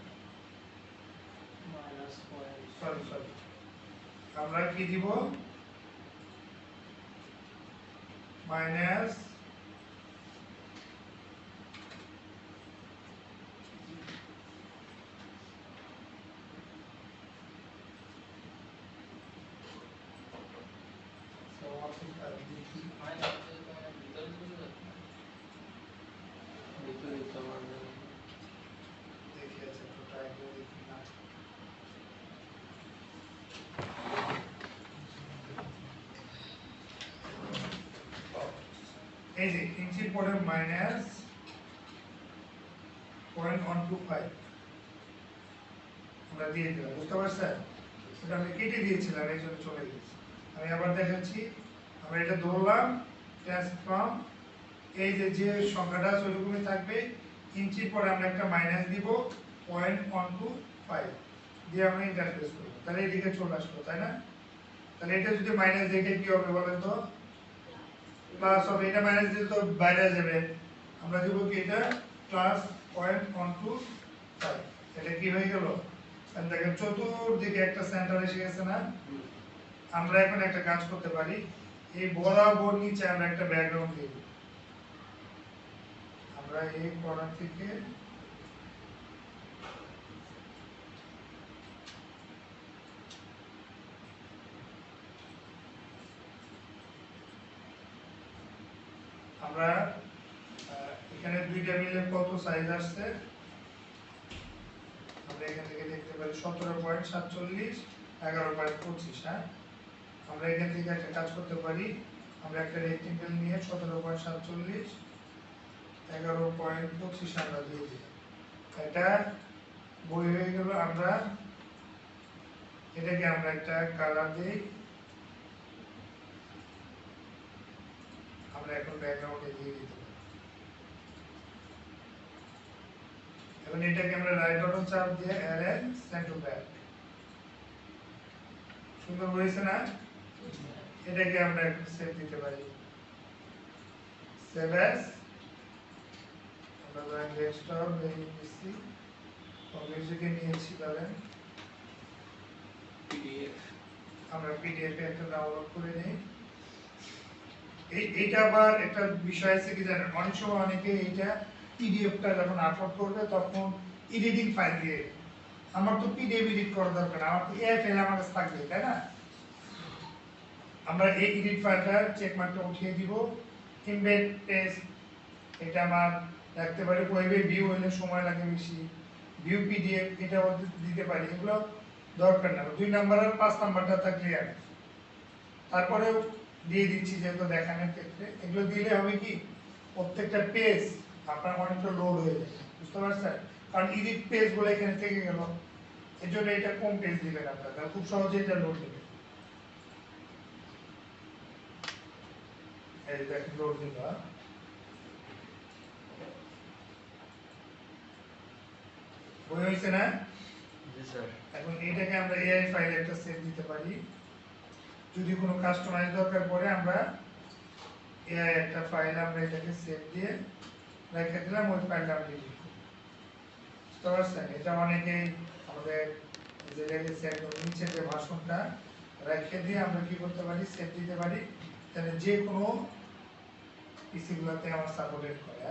সরি, আমরা কি দিব, মাইনাস দেখি, আছে একটু ট্রাই করে দেখি না। এই যে ইঞ্চির পরে -0.125 আমরা দিয়ে দিলাম, বুঝতে পারছেন? সেটা আমি কেটে দিয়েছিলাম, এই জন্য চলে গেছে। আমি আবার দেখাচ্ছি, আমরা এটা ধরলাম, ট্রান্সফর্ম, এই যে সংখ্যাটা আছে ওইরকমই থাকবে। ইঞ্চির পরে আমরা একটা মাইনাস দিব 0.125 দিয়ে আমরা ইন্টারফেস করবো, তাহলে এদিকে চলে আসলো, তাই না? তাহলে এটা যদি মাইনাস দেখে কি হবে বলেন তো, প্লাস হবে। এটা মাইনাস দিলে তো বাইরে যাবে, আমরা দিব কি এটা +0.125। এটা কি হয়ে গেল? দেখেন চতুর্দিকে একটা সেন্টার এসে গেছে না? আমরা এখন একটা কাজ করতে পারি, এই বরাবর নিচে আমরা একটা ব্যাকগ্রাউন্ড দিব। আমরা এই কর্নার থেকে আমরা এখানে দুইটা মিলে কত সাইজ আসছে আমরা এখান থেকে দেখতে পারি, 17.47, 11.25। হ্যাঁ, আমরা এখান থেকে একটা কাজ করতে পারি, আমরা একটা রেক্টেঙ্গেল নিয়ে 17.47, 11.25 আমরা দিয়ে দিই। এটা বই হয়ে গেল। আমরা এটাকে আমরা একটা কালার দিই, আমরা এখন ব্যাকগ্রাউন্ডে দিয়ে দিতে পারি। এখন এটাকে আমরা রাইট বাটন চাপ দিয়ে অ্যারেঞ্জ সেন্ড টু ব্যাক, সুন্দর হয়েছে না? এটাকে আমরা একটু সেভ দিতে পারি, সেভ অ্যাজ আমরা ধরেন ডেস্কটপ দিচ্ছি, মিউজিকে নিয়েছি ধরেন, পিডিএফ আমরা পিডিএফ এ একটা ডাউনলোড করে নিই। এইটা আবার একটা বিষয় আছে কি জানেন, অনেক সময় অনেকে এইটা পিডিএফটা যখন আপলোড করবে তখন এডিটিং ফাইল দিয়ে, আমার তো পিডিএফ এডিট করার দরকার, আমার তো এআই ফাইল আমার কাছে থাকবে, তাই না? আমরা এই এডিট ফাইলটা চেক মার্কটা উঠিয়ে দিব। এমবেড পেজ, এটা আমার রাখতে পারি, ওয়েবে ভিউ হলে সময় লাগে বেশি, ভিউ পিডিএফ এটা দিতে পারি, এগুলো দরকার না। 2 নাম্বার আর 5 নাম্বারটা থাকলে আর তারপরেও দিয়ে দিচ্ছি যেহেতু দেখানোর ক্ষেত্রে। এগুলো দিলে হবে কি প্রত্যেকটা পেজ আপনার অনেকটা লোড হয়ে যাবে, বুঝতে পারছেন? কারণ এডিট পেজগুলো এখানে থেকে গেল, এর জন্য এটা কম পেজ দিবেন আপনারা, খুব সহজে এটা লোড দেবে। এই দেখেন লোড দিল, বই হয়েছে না? জি স্যার। এখন এটাকে আমরা এআই ফাইলে একটা সেভ দিতে পারি, যদি কোনো কাস্টমাইজ দরকার পড়ে আমরা এআই একটা ফাইল আমরা এটাকে সেভ দিয়ে রেখে দিলাম, ওই ফাইলটা আমরা ডিলিট করব, বুঝতে পারছেন? এটা অনেকেই আমাদের যে রেখেছে একদম নিচে যে ভাষণটা রেখে দিয়ে আমরা কি করতে পারি, সেভ দিতে পারি, তাহলে যে কোনো পিসিগুলোতে আমার সাপোর্টেড করে।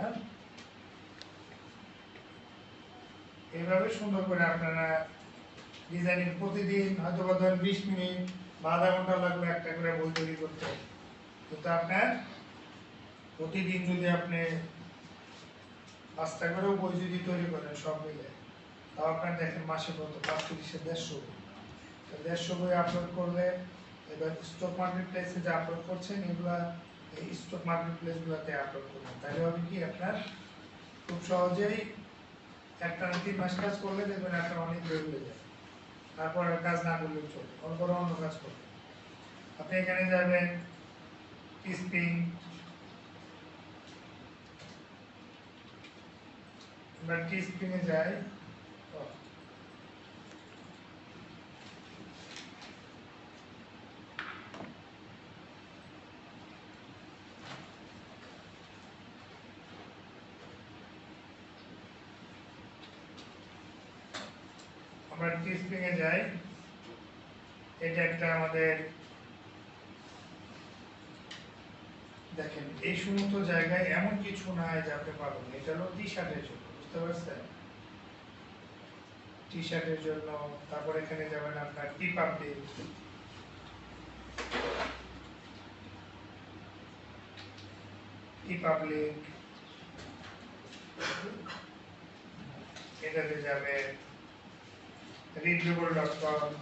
এইভাবে সুন্দর করে আপনারা ডিজাইনিং প্রতিদিন হয়তো বা ধরেন 20 মিনিট বা আধা ঘন্টা লাগবে একটা করে বই তৈরি করতে, কিন্তু আপনার প্রতিদিন যদি আপনি 5টা করেও বই যদি তৈরি করেন সব মিলে, তাও আপনার দেখেন মাসে কত, 5-30-এ 150 বই। 150 বই আপলোড করলে এবার স্টক মার্কেট প্লেসে যে আপলোড করছেন এগুলা এই স্টক মার্কেট প্লেসগুলোতে আপলোড করবেন, তাহলে হবে কি আপনার খুব সহজেই একটা 3 মাস কাজ করলে দেখবেন আপনার অনেক বই হয়ে যায়, তারপর আর কাজ না করলে চলবে, অন্য কাজ করবে। আপনি এখানে যাবেন টিস্পিং, আমরা টিস্পিং এ যাই, আমরা টিস্পিং এ যাই, এটা একটা আমাদের দেখেন এই সমস্ত জায়গায় এমন কিছু নাই যে আপনি পাবেন, এটা হলো টি শার্টের জন্য, বুঝতে পারছেন? টি শার্টের জন্য। তারপর এখানে যাবেন আপনার টি পাবলিক, এটাতে যাবে readable.com,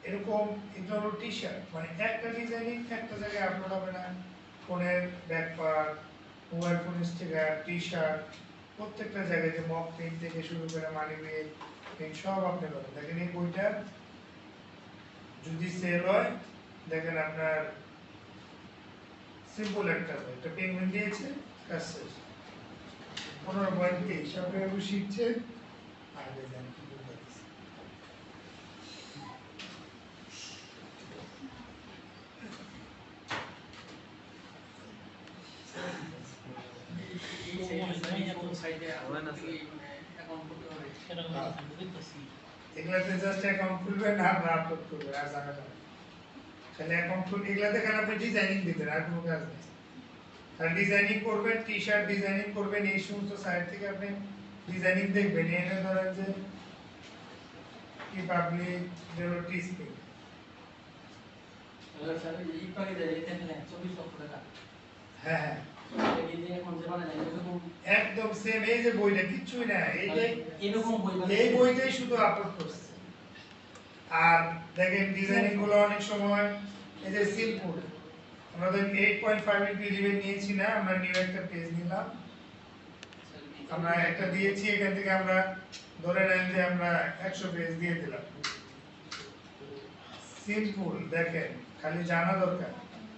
এরকম এগুলো হলো টি শার্ট, মানে একটা ডিজাইনিং একটা জায়গায় আপলোড হবে না, ফোনের back part, mobile phone sticker, T shirt, প্রত্যেকটা জায়গায় যে মক প্রিন্ট থেকে শুরু করে মানি ব্যাগ প্রিন্ট সব আপনি পাবেন। দেখেন এই বইটা যদি সেল হয়, দেখেন আপনার সিম্পল একটা বই, একটা পেঙ্গুইন দিয়েছে, কাজ শেষ, 15.23 আপনি একটু শিখছেন আর দেখেন কি বলতেছে। এগুলাতে জাস্ট অ্যাকাউন্ট খুলবেন আর আপলোড করবেন, আর জানা যাবে খালি অ্যাকাউন্ট খুলবেন, এগুলাতে খালি আপনি ডিজাইনিং দিবেন, আর কোনো কাজ নেই। আর ডিজাইনিং করবেন, টি শার্ট ডিজাইনিং করবেন, এই সমস্ত সাইট থেকে আপনি ডিজাইনিং দেখবেন। এনে ধরেন যে কি পাবলিক যেগুলো টিস্পিং, হ্যাঁ হ্যাঁ একদম সেম, এই যে বইটা কিচ্ছুই না, এই বইটাই শুধু আপলোড করছে। আর দেখেন ডিজাইনিং গুলো অনেক সময় এই যে সিম্পল, আমরা ধরেন 8.5 পিডিএফ নিয়েছি না, আমরা নিউ একটা পেজ নিলাম, আমরা একটা দিয়েছি, এখান থেকে আমরা ধরে নেন যে আমরা 100 পেজ দিয়ে দিলাম, সিম্পল। দেখেন খালি জানা দরকার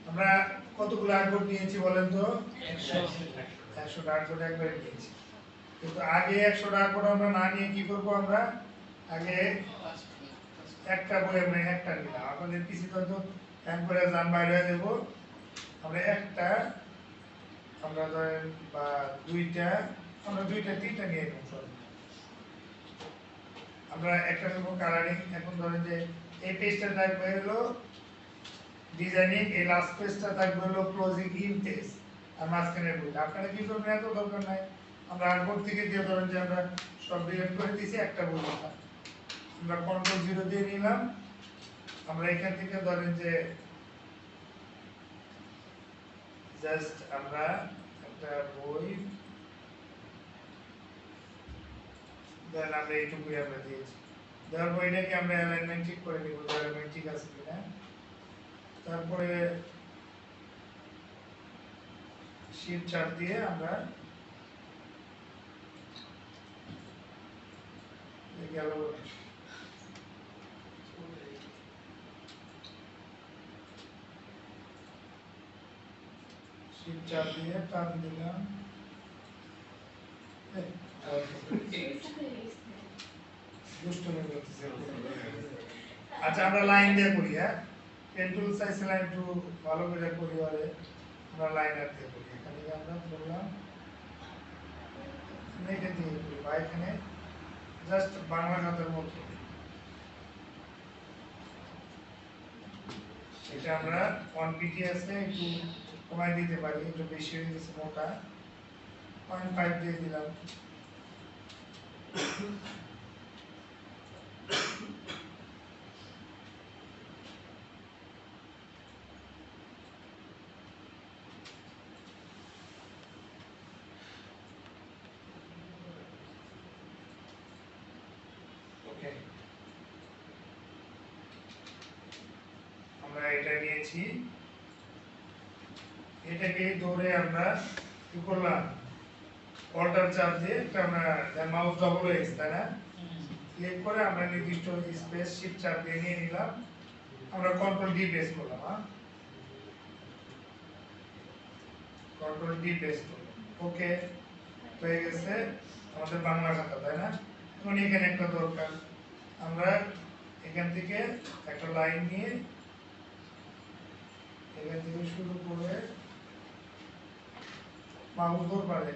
আমরা কতগুলো আর্টবোর্ড নিয়েছি বলেন তো, 100 আর্টবোর্ড একবার নিয়েছি, কিন্তু আগে 100 আর্টবোর্ড আমরা না নিয়ে কি করব, আমরা আগে একটা বই আমরা একটা নিলাম, আপনাদের পিসি তো হ্যাং করে যান বাইরে হয়ে যাবো, আমরা একটা, আমরা ধরেন বা দুইটা, আমরা দুইটা তিনটা নিয়ে নেব সব। আমরা একটা নেব কালারিং, এখন ধরেন যে এই পেজটা থাকবে হলো ডিজাইনিং, এই লাস্ট পেজটা থাকবে হলো ক্লোজিং ইন পেজ, আর মাঝখানের বইটা আপনারা কি করবেন এত দরকার নাই, আমরা আর্টবোর্ড থেকে দিয়ে ধরেন যে আমরা সব ডিলিট করে দিয়েছি, একটা বই নিলাম, আমরা কন্ট্রোল 0 দিয়ে নিলাম, আমরা এখান থেকে ধরেন যে জাস্ট আমরা একটা বই দেন আমরা এইটুকুই আমরা দিয়েছি, দেওয়ার পর এটাকে আমরা অ্যালাইনমেন্ট ঠিক করে নিব, অ্যালাইনমেন্ট ঠিক আছে কিনা, তারপরে শিফট 4 দিয়ে আমরা গেল শিফট 4 দিয়ে টান দিলাম, আচ্ছা আমরা লাইন দিয়ে করি, হ্যাঁ পেন টুল চাইছিলাম একটু ভালো করে করি, আরে আমরা লাইনার দিয়ে করি, এখানে আমরা বললাম এটা দিয়ে করি বা এখানে জাস্ট বাংলা খাতার মতো, এটা আমরা 1 পিটি আছে একটু কমাই দিতে পারি, একটু বেশি হয়ে গেছে মোটা, 0.5 দিয়ে দিলাম, ওকে আমরা এটা নিয়েছি, এটাকে ধরে আমরা কি করলাম অল্টার চাপ দিয়ে একটা আমরা মাউস ডবল হয়ে গেছে তাই না, ক্লিক করে আমরা নির্দিষ্ট স্পেস শিফট চাপ দিয়ে নিয়ে নিলাম, আমরা কন্ট্রোল ডি প্রেস করলাম, হ্যাঁ কন্ট্রোল ডি প্রেস করলাম, ওকে হয়ে গেছে আমাদের বাংলা খাতা তাই না, এখন এখানে একটা দরকার, আমরা এখান থেকে একটা লাইন নিয়ে এখান থেকে শুরু করে মাউস ধরবারে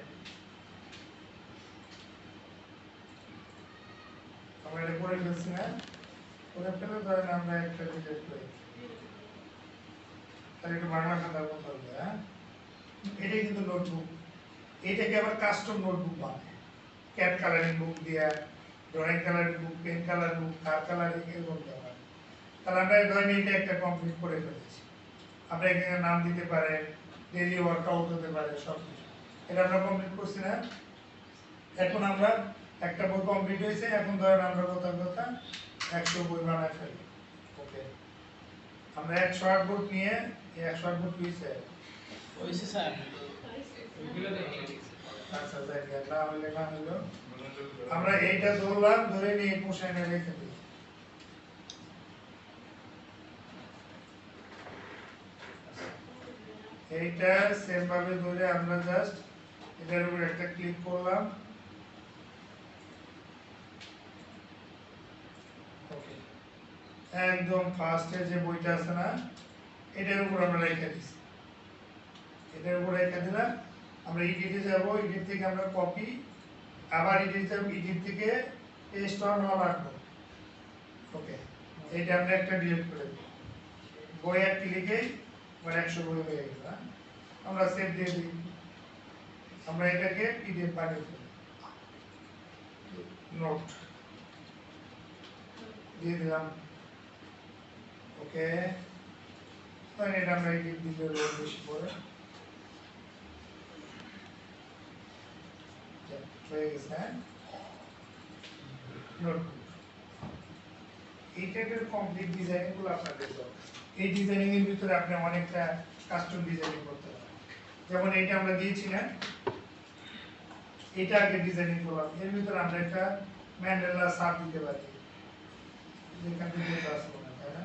আমরা এটা করে ফেলছি না, করে ফেলে ধরেন আমরা একটা ডিলিট করি, তাহলে একটু বাংলা খাতার মতো হবে, হ্যাঁ এটাই কিন্তু নোটবুক, এটাকে আবার কাস্টম নোটবুক বানায়, ক্যাট কালারিং বুক দিয়া, drawing colouring book, pen colour book, car colouring এরকম ব্যাপার, তাহলে আমরা ধরেন এটা একটা কমপ্লিট করে ফেলেছি, আমরা এখানে নাম দিতে পারেন, ডেইলি ওয়ার্কআউট হতে পারে সব কিছু, এটা আমরা কমপ্লিট করছি না, এখন আমরা একটা বই কমপ্লিট হয়েছে, এখন ধরেন আমরা কথা 100 বই বানায় ফেলি, ওকে আমরা 108 বোর্ড নিয়ে এই 108 বোর্ড হয়েছে ওইসে স্যার ওইগুলো দেখে দিচ্ছি। আচ্ছা যাই না হলে না হলো, আমরা এইটা ধরলাম, ধরে নিয়ে পোষায় না রেখে দিই, এইটা সেম ভাবে ধরে আমরা জাস্ট এটার উপর একটা ক্লিক করলাম, ওকে একদম ফার্স্টে যে বইটা আছে না এটার উপর আমরা রেখে দিছি, এটার উপর রেখে দিলাম, আমরা এডিটে যাব, এডিট থেকে আমরা কপি, আবার এডিট যাব, এডিট থেকে পেস্ট অন রাখবো, ওকে এইটা আমরা একটা ডিলিট করে দেব, বই এক ক্লিকেই মানে 100 বই হয়ে গেল, আমরা সেভ দিয়ে দিই, আমরা এটাকে পিডিএফ বানিয়ে ফেলি, নোট দিয়ে দিলাম, ওকে তাহলে এটা আমরা এডিট দিলে বেশি করে হয়ে গেছে, হ্যাঁ নোটবুক এই টাইপের কমপ্লিট ডিজাইনিং গুলো আপনাদের দরকার, এই ডিজাইনিং এর ভিতরে আপনি অনেকটা কাস্টম ডিজাইনিং করতে পারেন, যেমন এইটা আমরা দিয়েছি না, এটা আগে ডিজাইনিং করলাম, এর ভিতরে আমরা একটা ম্যান্ডেলা সাপ দিতে পারি, যেখান থেকে আসবো না তাই না,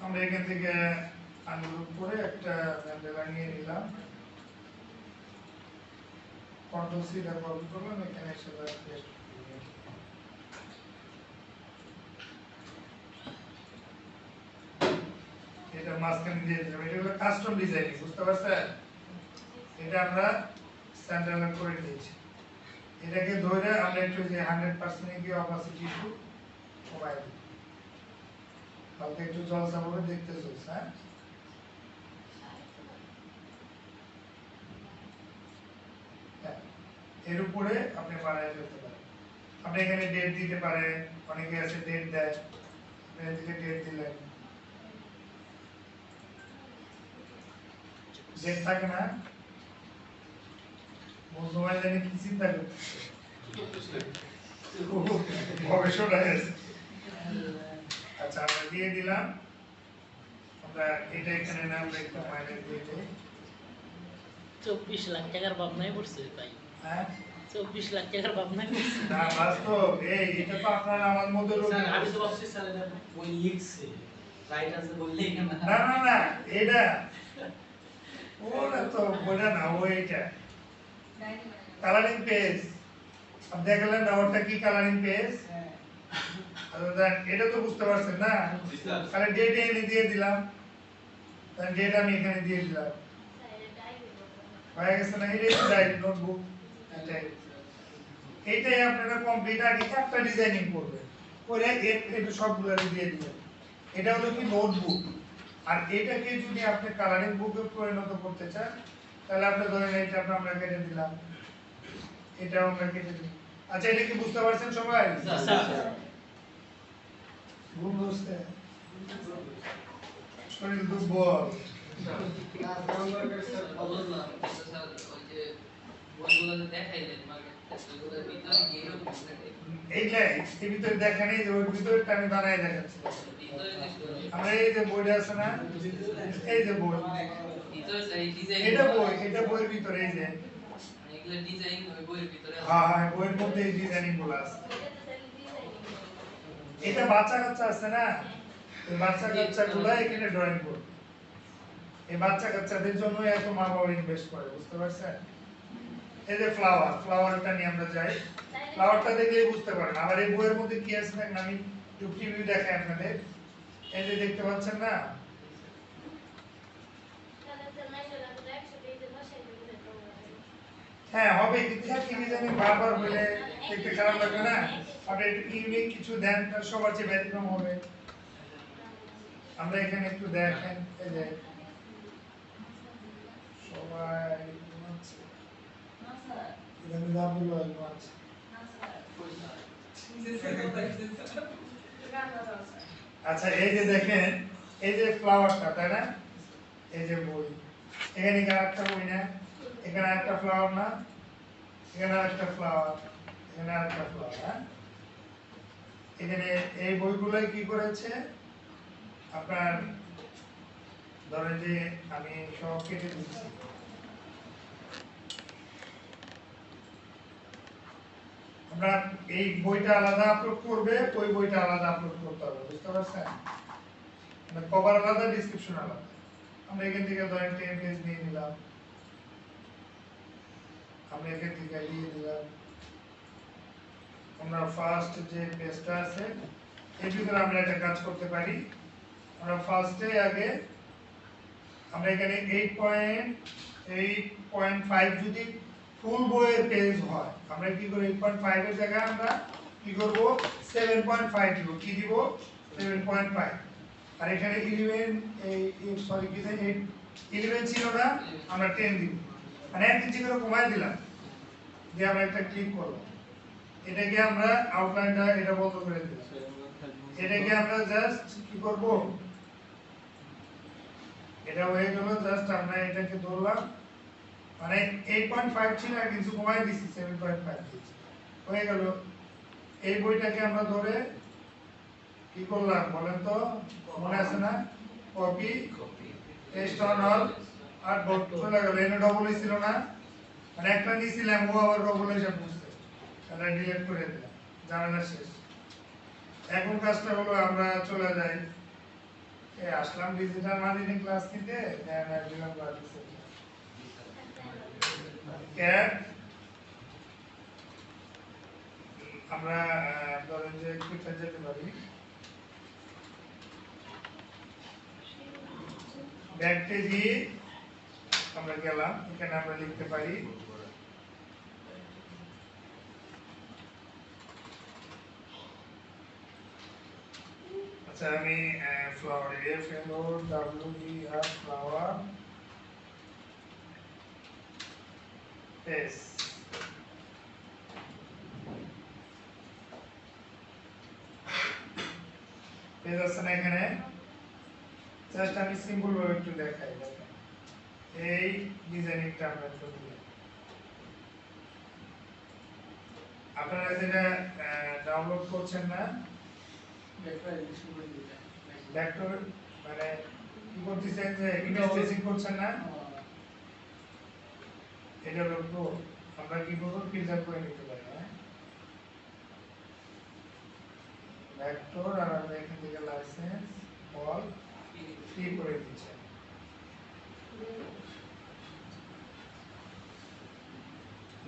আমরা এখান থেকে আনগ্রুপ করে একটা ম্যান্ডেলা নিয়ে নিলাম, কন্ট্রোল সি টা কপি করলাম এখানে সেটা পেস্ট এটা মাঝখানে দিয়ে দিলাম। এটা হলো কাস্টম ডিজাইনিং, বুঝতে পারছেন? এটা আমরা স্ট্যান্ডার্ড করে দিয়েছি। এটাকে ধরে আমরা একটু যে 100% কি অপাসিটি একটু কমাই দিই, কালকে একটু জলসা ভাবে দেখতে চলছে। হ্যাঁ, এর উপরে আপনি বানাই ফেলতে পারেন। আপনি এখানে ডেট দিতে পারেন, অনেকে আছে ডেট দেয়, আপনি এদিকে ডেট দিলেন, ডেট থাকে না, মোবাইল জানি কি চিন্তা করতেছে গবেষণা আছে। আচ্ছা আমরা দিয়ে দিলাম, আমরা এটা এখানে নাম একটু মাইনাস দিয়ে দিই। 24 লাখ টাকার ভাবনাই পড়ছে ভাই। হ্যাঁ 24 লাখ টাকার ভাবনাই পড়ছে। না বাস্তব এটা তো আপনার আমার মধ্যে স্যার আমি তো ভাবছি স্যার এটা বই লিখছে রাইট আছে বললেই না। না না না এটা ওটা তো বলে না, ও এটা কালারিং পেজ আপনি দেখলেন না, ওটা কি কালারিং পেজ? এটা তো বুঝতে পারছেন না, তাহলে ডেট এনে দিয়ে দিলাম, তাহলে ডেট আমি এখানে দিয়ে দিলাম, হয়ে গেছে না? এটাই তো ডায়েরি নোটবুক, এইটাই আপনারা কমপ্লিট আগে একটা ডিজাইনিং করবেন, করে এটা সবগুলো দিয়ে দিবেন। এটা হলো কি নোটবুক, আর এটাকে যদি আপনি কালারিং বুকে পরিণত করতে চান তাহলে আপনি ধরেন এটা আমরা কেটে দিলাম, এটাও আমরা কেটে দিই। আচ্ছা এটা কি বুঝতে পারছেন সবাই? ঘুম বসতে শরীর দুর্বল, এইটাই এর ভিতরে দেখা নেই যে ওর ভিতরটা আমি বানাই দেখাচ্ছি। আমরা এই যে বইটা আছে না, এই যে বই, এটা বইয়ের ভিতরে, এই যে হ্যাঁ হ্যাঁ বইয়ের মধ্যে এই ডিজাইনিং গুলো আছে। এটা বাচ্চা কাচ্চা আছে না, এই বাচ্চা কাচ্চা গুলো এখানে ড্রয়িং করবে, এই বাচ্চা কাচ্চাদের জন্য এত মা বাবা ইনভেস্ট করে, বুঝতে পারছেন? এই যে ফ্লাওয়ারটা নিয়ে আমরা যাই, ফ্লাওয়ারটা দেখলেই বুঝতে পারেন। আবার এই বইয়ের মধ্যে কি আছে দেখেন, আমি একটু প্রিভিউ দেখাই আপনাদের। এই যে দেখতে পাচ্ছেন না, হ্যাঁ হবে, কিন্তু কি ডিজাইনিং বারবার হলে দেখতে খারাপ লাগবে না? আপনি একটু ইউনিক কিছু দেন, তার সবার চেয়ে ব্যতিক্রম হবে। আমরা এখানে একটু দেখেন, এই যে সবাই ঘুমাচ্ছে, এখানে দাবুল ঘুমাচ্ছে। আচ্ছা এই যে দেখেন, এই যে ফ্লাওয়ারটা, তাই না? এই যে বই, এখানে আরেকটা বই না, এখানে আরেকটা ফ্লাওয়ার না, এখানে আরেকটা ফ্লাওয়ার, এখানে আরেকটা ফ্লাওয়ার। হ্যাঁ, এখানে এই বইগুলোই কি করেছে আপনার, ধরেন যে আমি সব কেটে দিচ্ছি, আমরা এই বইটা আলাদা আপলোড করবে, ওই বইটা আলাদা আপলোড করতে হবে, বুঝতে পারছেন? মানে কভার আলাদা, ডেসক্রিপশন আলাদা। আমরা এখান থেকে ধরেন 10 পেজ নিয়ে নিলাম, আমরা এখান থেকে দিয়ে দিলাম, আমরা ফার্স্ট যে পেজটা আছে এর ভিতরে আমরা একটা কাজ করতে পারি। আমরা ফার্স্টে আগে আমরা এখানে 8.5 যদি ফুল বইয়ের পেজ হয়, আমরা কি করব 8.5 এর জায়গায় আমরা কি করব 7.5 দিব। কি দিব? 7.5। আর এখানে 11 সরি কি 11 ছিল না, আমরা 10 দিব, মানে এক ইঞ্চি করে কমাই দিলাম, দিয়ে আমরা একটা ক্লিক করলাম। এটাকে আমরা আউটলাইনটা এটা বন্ধ করে দিলাম, এটাকে আমরা জাস্ট কি করব, এটা হয়ে গেল, জাস্ট আমরা এটাকে ধরলাম, মানে 8.5 ছিল আর কিছু কমাই দিছি 7.5 দিয়েছি, হয়ে গেল। এই বইটাকে আমরা ধরে কি করলাম বলেন তো, মনে আছে না? কপি পেস্ট অন অল, আর বোর্ড চলে গেল। এনে ডবল ছিল না, মানে একটা নিছিলাম, ও আবার ডবল এসে বুঝতে, তাহলে ডিলিট করে দিলাম, ঝামেলা শেষ। এখন কাজটা হলো আমরা চলে যাই, আসলাম ডিজিটাল মার্কেটিং ক্লাস নিতে, ক্যাট আমরা ধরেন যে কোথায় যেতে পারি, ব্যাক পেজে আমরা গেলাম, এখানে আমরা লিখতে পারি আচ্ছা আমি flower FLOWER flower S page আছে না এখানে, জাস্ট আমি সিম্পল ভাবে একটু দেখাই। দেখেন এই ডিজাইনিংটা আমরা একটু দিই, আপনারা যেটা ডাউনলোড করছেন না ভেক্টর মানে কি করতেছেন যে ইমেজ ট্রেসিং করছেন না, এটা হলো প্রো, আমরা কি করব ফিল্টার করে নিতে পারি। ভেক্টর আর আমরা এখান থেকে লাইসেন্স অল ফ্রি করে দিচ্ছি।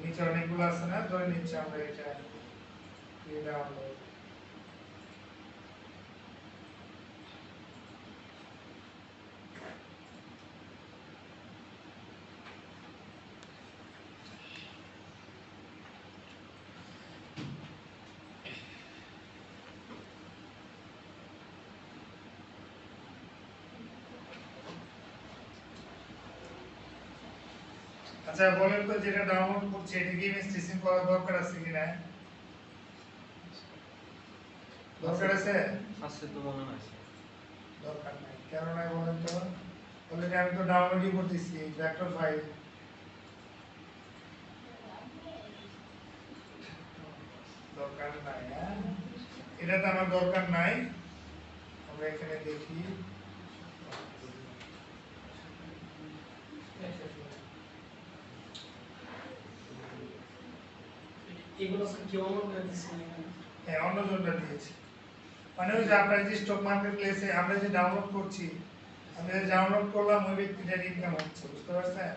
নিচে অনেকগুলো আছে না, ধরে নিচ্ছে আমরা এটা ডাউনলোড আচ্ছা বলেন তো যেটা ডাউনলোড করছি এটা কি ইমেজ ট্রেসিং করার দরকার আছে কিনা? দরকার আছে? আছে তো মনে হয় দরকার নাই, কেন নাই বলেন তো? অলরেডি আমি তো ডাউনলোডই করতেছি ভেক্টর ফাইল, দরকার নাই। হ্যাঁ এটা তো আমার দরকার নাই, আমরা এখানে দেখি এগুলো সব কি অন্য করে দিচ্ছেন এখানে? হ্যাঁ অন্যজনটা দিয়েছি, মানে ওই যে আপনার যে স্টক মার্কেট প্লেসে আমরা যে ডাউনলোড করছি, আমরা যে ডাউনলোড করলাম ওই ব্যক্তিটার ইনকাম হচ্ছে, বুঝতে পারছেন?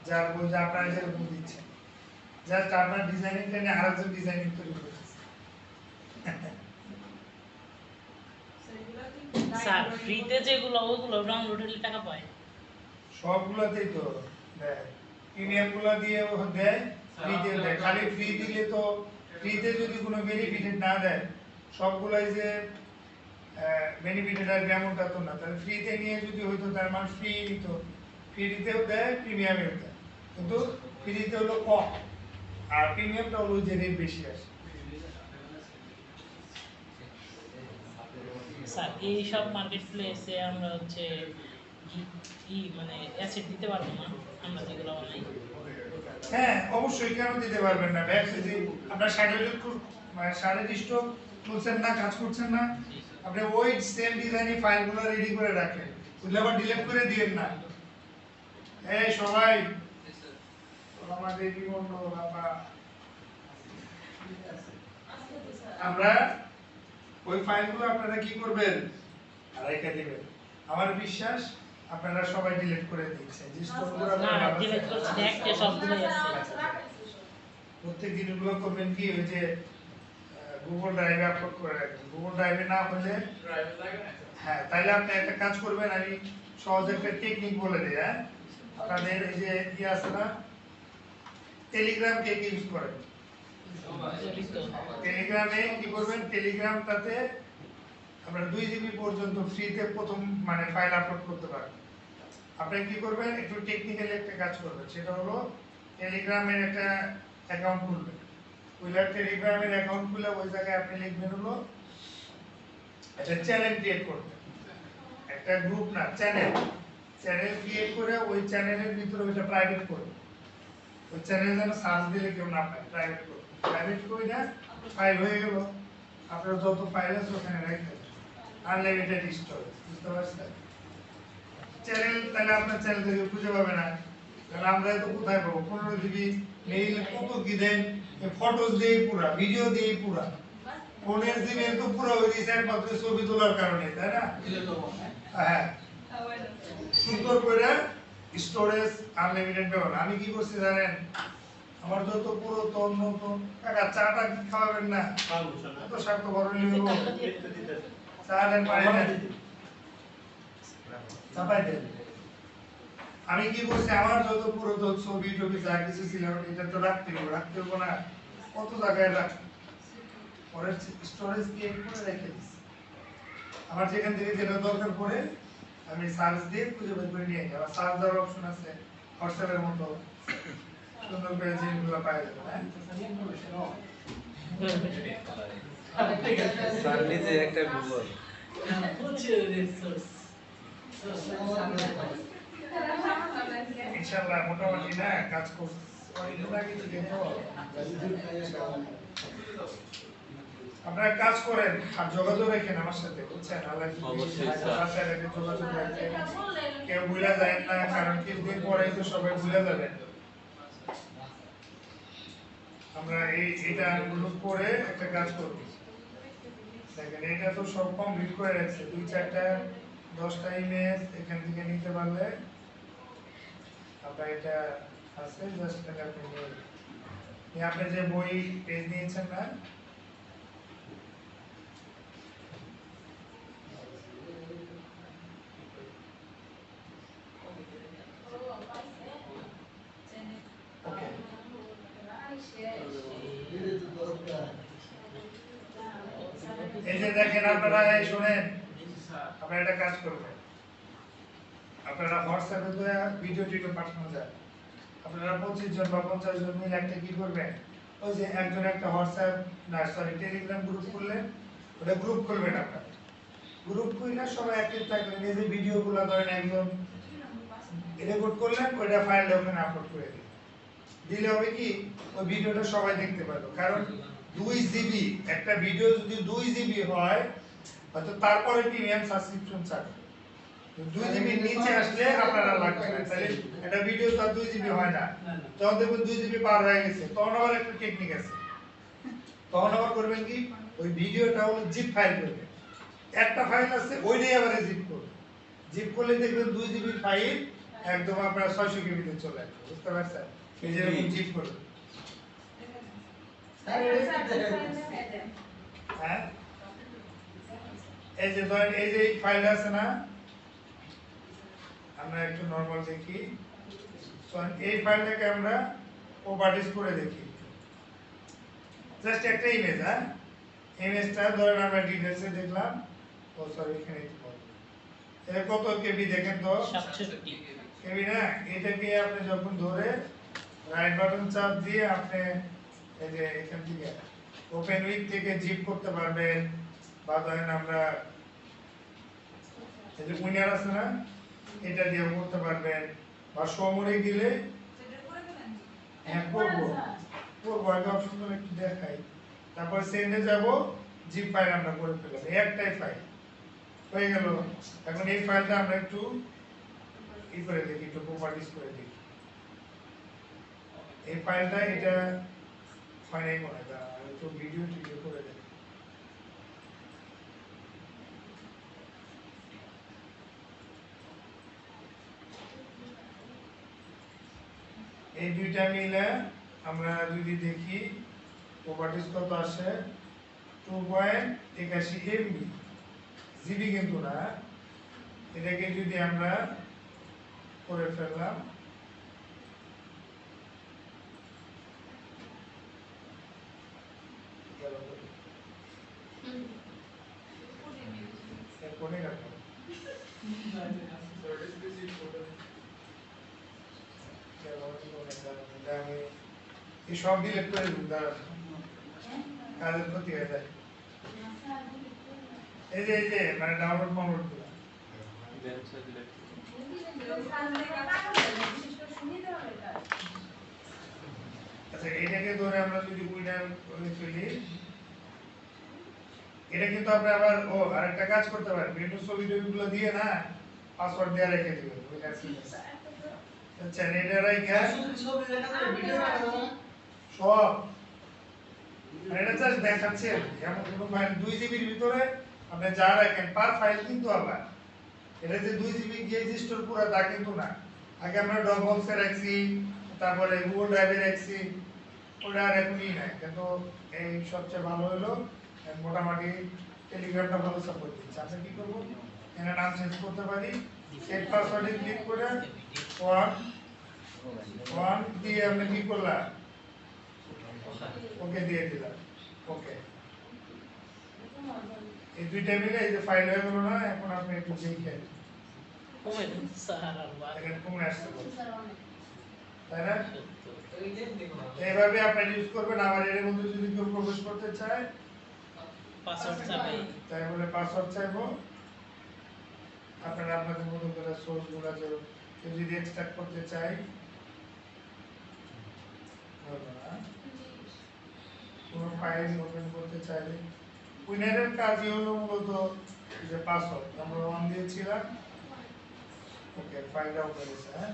যার বই যে আপনারা যেরকম দিচ্ছেন, জাস্ট আপনার ডিজাইনিংটা নিয়ে আরেকজন ডিজাইনিং তৈরি করতেছে। স্যার ফ্রিতে যেগুলো ওগুলো ডাউনলোড হলে টাকা পায়? সবগুলোতেই তো দেয়, প্রিমিয়াম গুলো দিয়ে দেয়, ফ্রিতে দেয়। খালি ফ্রি দিলে তো, ফ্রিতে যদি কোনো বেনিফিটেড না দেয়, সবগুলাই যে বেনিফিটেড আর এমনটা তো না। তাহলে ফ্রিতে নিয়ে যদি হইতো তার মানে ফ্রি তো, ফ্রিতেও দেয় প্রিমিয়ামেও দেয়, কিন্তু ফ্রিতে হলো কম আর প্রিমিয়ামটা হলো যে রেট বেশি আসে। স্যার এই সব মার্কেট প্লেসে আমরা হচ্ছে মানে অ্যাসেট দিতে পারবো না আমরা যেগুলো বানাই? হ্যাঁ অবশ্যই, কেন দিতে পারবেন না? ব্যাক যদি আপনার শাড়ির স্টক খুলছেন না, কাজ করছেন না, আপনি ওই সেম ডিজাইনের ফাইলগুলো রেডি করে রাখেন, ওগুলো আবার ডিলিট করে দিয়েন না। এই সবাই আমাদের কি বলবো বাবা, আমরা ওই ফাইলগুলো আপনারা কি করবেন, রেখে দিবেন। আমার বিশ্বাস আপনারা সবাই ডিলিট করে দিচ্ছেন, যে স্টকগুলো না আপনারা ডিলিট করছি না, একটা সবগুলোই আছে। প্রত্যেক জিনিসগুলো করবেন কি, ওই যে গুগল ড্রাইভে আপলোড করে রাখবেন। গুগল ড্রাইভে না হলে হ্যাঁ, তাইলে আপনি একটা কাজ করবেন, আমি সহজ একটা টেকনিক বলে দিই। হ্যাঁ আপনাদের এই যে কি আছে না, টেলিগ্রাম কে কি ইউজ করেন? টেলিগ্রামে কি করবেন, টেলিগ্রামটাতে আপনারা 2 জিবি পর্যন্ত ফ্রিতে প্রথম মানে ফাইল আপলোড করতে পারবেন। আপনি কি করবেন, একটু টেকনিক্যাল একটা কাজ করবেন, সেটা হলো টেলিগ্রামের একটা অ্যাকাউন্ট খুলবেন। ওইটা টেলিগ্রামের অ্যাকাউন্ট খুলে ওই জায়গায় আপনি লিখবেন হলো একটা চ্যানেল ক্রিয়েট করবেন, একটা গ্রুপ না চ্যানেল, চ্যানেল ক্রিয়েট করে ওই চ্যানেলের ভিতরে ওইটা প্রাইভেট করবেন। ওই চ্যানেল যেন সার্চ দিলে কেউ না পায়, প্রাইভেট করবেন। প্রাইভেট করে না ফাইল হয়ে গেল, আপনার যত ফাইল আছে ওখানে রাখবেন, আনলিমিটেড স্টোরেজ, বুঝতে পারছেন? চ্যানেল তাহলে আপনার চ্যানেল থেকে খুঁজে পাবে না, কারণ আমরা তো কোথায় পাবো 15 জিবি মেইল, কত কি দেন, ফটোস দিয়ে পুরা, ভিডিও দিয়ে পুরা, ফোনের জিবি তো পুরো হয়ে গেছে একমাত্র ছবি তোলার কারণে, তাই না? হ্যাঁ সুন্দর করে স্টোরেজ আনলিমিটেড পাবেন। আমি কি করছি জানেন, আমার যত পুরাতন নতুন কাকা চাটা কি খাওয়াবেন না এত স্বার্থ বরণ নিব চা দেন পানি দেন চাপাই দেন আমি কি করছি আমার যত পুরাতন ছবি টবি যা কিছু ছিল এটা তো রাখতে হবে না কত জায়গায় রাখ পরে স্টোরেজ কি করে রেখে দিচ্ছি আমার যেখান থেকে যেটা দরকার পড়ে আমি সার্চ দিয়ে খুঁজে বের করে নিয়ে যাই আবার সার্চ দেওয়ার অপশন আছে হোয়াটসঅ্যাপের মতো সুন্দর করে জিনিসগুলো পাওয়া যাবে হ্যাঁ স্যার নিজে একটা গুগল ইনশাআল্লাহ মোটামুটি না কাজ করছি অনেকদিন আগে থেকে তো আপনারা কাজ করেন আর যোগাযোগ রাখেন আমার সাথে বুঝছেন আল্লাহ অবশ্যই স্যার। বাসায় রেখে যোগাযোগ রাখেন কেউ ভুলে যায় না কারণ কিছুদিন পরে তো সবাই ভুলে যাবেন আমরা এটা গ্রুপ করে একটা কাজ করব দেখেন এটা তো সব কমপ্লিট করে রাখছে 2-4টা 10টা ইমেজ এখান থেকে নিতে পারলে আপনার এটা আছে জাস্ট এটা আপনি নিয়ে নেবেন। আপনি যে বই পেজ নিয়েছেন না ওকে এই যে দেখেন আপনারা এই শুনেন আপনারা একটা কাজ করবেন আপনারা হোয়াটসঅ্যাপে তো ভিডিও টিডিও পাঠানো যায় আপনারা 25 জন বা 50 জন মিলে একটা কি করবেন ওই যে একজন একটা হোয়াটসঅ্যাপ না সরি টেলিগ্রাম গ্রুপ করলেন ওটা গ্রুপ করবেন আপনারা গ্রুপ কইরা সবাই অ্যাক্টিভ থাকবেন এই যে ভিডিওগুলো ধরেন একজন রেকর্ড করলেন ওইটা ফাইলটা ওখানে আপলোড করে দিন দিলে হবে কি ওই ভিডিওটা সবাই দেখতে পারবে কারণ 2 জিবি একটা ভিডিও যদি 2 জিবি হয় হয়তো তারপরে প্রিমিয়াম সাবস্ক্রিপশন চার্জ 2 জিবি নিচে আসলে আপনারা লাগবে না তাহলে একটা ভিডিও তো 2 জিবি হয় না যখন দেখবেন 2 জিবি পার হয়ে গেছে তখন আবার একটা টেকনিক আছে তখন আবার করবেন কি ওই ভিডিওটা হলো জিপ ফাইল করবেন একটা ফাইল আছে ওইটাই আবার জিপ করবেন জিপ করলে দেখবেন 2 জিবি ফাইল একদম আপনার 600 কেবিতে চলে আসবে বুঝতে পারছেন এই যে এরকম জিপ করবেন হ্যাঁ এই যে ধরেন এই যে ফাইল আছে না আমরা একটু নরমাল দেখি সো এই ফাইলটাকে আমরা প্রপার্টিজ করে দেখি জাস্ট একটা ইমেজ হ্যাঁ ইমেজটা ধরেন আমরা ডিটেইলসে দেখলাম ও সরি এখানে এটা কত কেবি দেখেন তো 67 কেবি না এটাকে আপনি যখন ধরে রাইট বাটন চাপ দিয়ে আপনি এই যে এখান থেকে ওপেন উইক থেকে জিপ করতে পারবেন বা ধরেন আমরা এই যে উইনার আছে না এটা দিয়ে করতে পারবেন বা সমরে গেলে হ্যাঁ করবো আগে অপশনগুলো একটু দেখাই তারপর সেন্ডে যাব জিপ ফাইল আমরা করে ফেললাম একটাই ফাইল হয়ে গেল এখন এই ফাইলটা আমরা একটু ই করে দেখি একটু প্রপার্টিজ করে দেখি এই ফাইলটা এটা ফাইনাই মনে হয় একটু ভিডিও টিডিও করে দেখি এই দুইটা মিলে আমরা যদি দেখি প্রপার্টিজ কত আসে 2.81 এমবি জিবি কিন্তু না এটাকে যদি আমরা করে ফেললাম কোনে রাখো এই সব ডিলিট করে দিন কাজের ক্ষতি হয়ে যায় এই যে মানে ডাউনলোড মাউনলোড গুলো আচ্ছা এটাকে ধরে আমরা যদি উইনার করে ফেলি এটা কিন্তু আপনি আবার আরেকটা কাজ করতে পারেন বিভিন্ন ছবি টবিগুলো দিয়ে না পাসওয়ার্ড দিয়ে রেখে দিবেন উইনার সিগনেচার আচ্ছা এটা রাইখা সব এটা জাস্ট দেখাচ্ছে এমন কোনো ফাইল 2 জিবির ভিতরে আপনি যা রাখেন পার ফাইল কিন্তু আবার এটা যে 2 জিবি গিয়ে স্টোর পুরো তা কিন্তু না আগে আমরা ড্রপবক্সে রাখছি তারপরে গুগল ড্রাইভে রাখছি, ওটা আর এখনই নাই, কিন্তু এই সবচেয়ে ভালো হলো মোটামুটি টেলিগ্রামটা ভালো সাপোর্ট দিচ্ছে। আমরা কি করবো, এখানে নাম চেঞ্জ করতে পারি, সেট পাসওয়ার্ডে ক্লিক করে ওয়ান দিয়ে আমরা কি করলাম, ওকে দিয়ে দিলাম। ওকে, এই দুইটা মিলে এই যে ফাইল হয়ে গেল না। এখন আপনি একটু দেখেন কমে স্যার আর বাদ এখানে কমে আসতে পারে, তাই না? ওই যে দেখো এইভাবে আপনারা ইউজ করবেন। আবার এর মধ্যে যদি কেউ প্রবেশ করতে চায় পাসওয়ার্ড চাবে তাই বলে পাসওয়ার্ড চাইবো, আপনারা আপনাদের মতো করে সোর্স গুলো কেউ যদি এক্সট্রাক্ট করতে চাই, কোনো ফাইল ওপেন করতে চাইলে উইনারের কাজই হলো মূলত যে পাসওয়ার্ড আমরা অন দিয়েছিলাম। ওকে, ফাইলটা ওপেন হয়েছে। হ্যাঁ,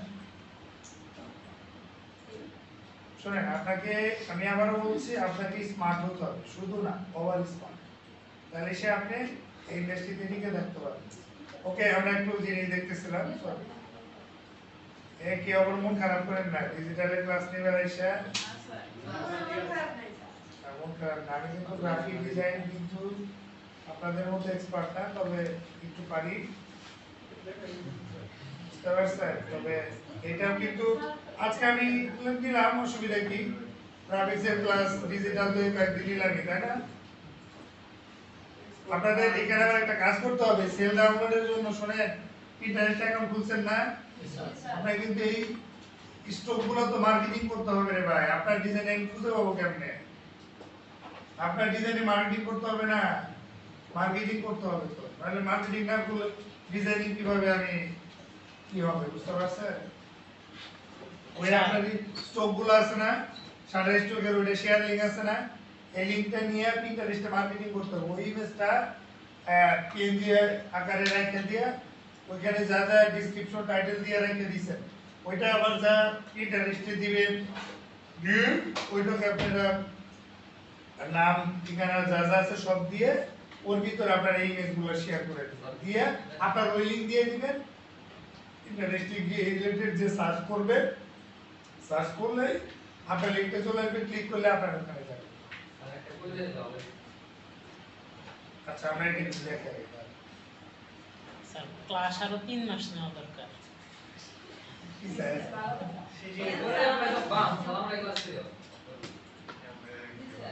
শোনেন, আপনাকে আমি আবারও বলছি, আপনাকে স্মার্ট হতে হবে, শুধু না ওভার স্মার্ট, তাহলে সে আপনি এই ইন্ডাস্ট্রিতে টিকে থাকতে পারবেন। ওকে, আমরা একটু জিনিস দেখতেছিলাম, সরি কি আবার মন খারাপ করেন না, ডিজিটালে ক্লাস নেবেন এসে মন খারাপ না। আমি কিন্তু গ্রাফিক ডিজাইন কিন্তু আপনাদের মতো এক্সপার্ট না, তবে একটু পারি, বুঝতে পারছেন? তবে এটাও কিন্তু আজকে আমি দিলাম, অসুবিধা কি, গ্রাফিক্সের ক্লাস ডিজিটাল তো কয়েকদিন নিলামই, তাই না? আপনাদের এখানে আবার একটা কাজ করতে হবে, সেল ডাউনলোডের জন্য। শোনেন, ইন্টারেস্ট অ্যাকাউন্ট খুলছেন না, আপনার কিন্তু এই স্টক গুলো তো মার্কেটিং করতে হবে রে ভাই। আপনার ডিজাইন আমি খুঁজে পাবো কেমনে? আপনার ডিজাইনে মার্কেটিং করতে হবে না, মার্কেটিং করতে হবে তো, নাহলে মার্কেটিং না করলে ডিজাইনিং কিভাবে আমি কি হবে, বুঝতে পারছেন? ওই আপনার স্টক গুলো আছে না, সাড়ে স্টকের ওইটা শেয়ার লিংক আছে না, এই লিংকটা নিয়ে পিন্টারেস্টে মার্কেটিং করতে হবে। ওই ইমেজটা পিএনজি আকারে রেখে দিয়ে ওইখানে যা যা ডেসক্রিপশন টাইটেল দিয়ে রেখে দিয়েছেন, ওইটা আবার যা পিন্টারেস্টে দিবেন, দিয়ে ওইটাকে আপনারা নাম ঠিকানা যা যা আছে সব দিয়ে ওর ভিতরে আপনারা এই ইমেজগুলো শেয়ার করে দিবেন, দিয়ে আপনার ওই লিংক দিয়ে দিবেন। পিন্টারেস্টে গিয়ে রিলেটেড যে সার্চ করবে, সার্চ করলে আপনার লিংকটা চলে আসবে, ক্লিক করলে আপনার ওখানে যাবে। আর একটা বলে দাও আচ্ছা, আমরা এটা একটু দেখাই। স্যার ক্লাস আরো 3 মাস নেওয়া দরকার। কি স্যার? ওরে আমরা তো বাম সালাম আলাইকুম আসছে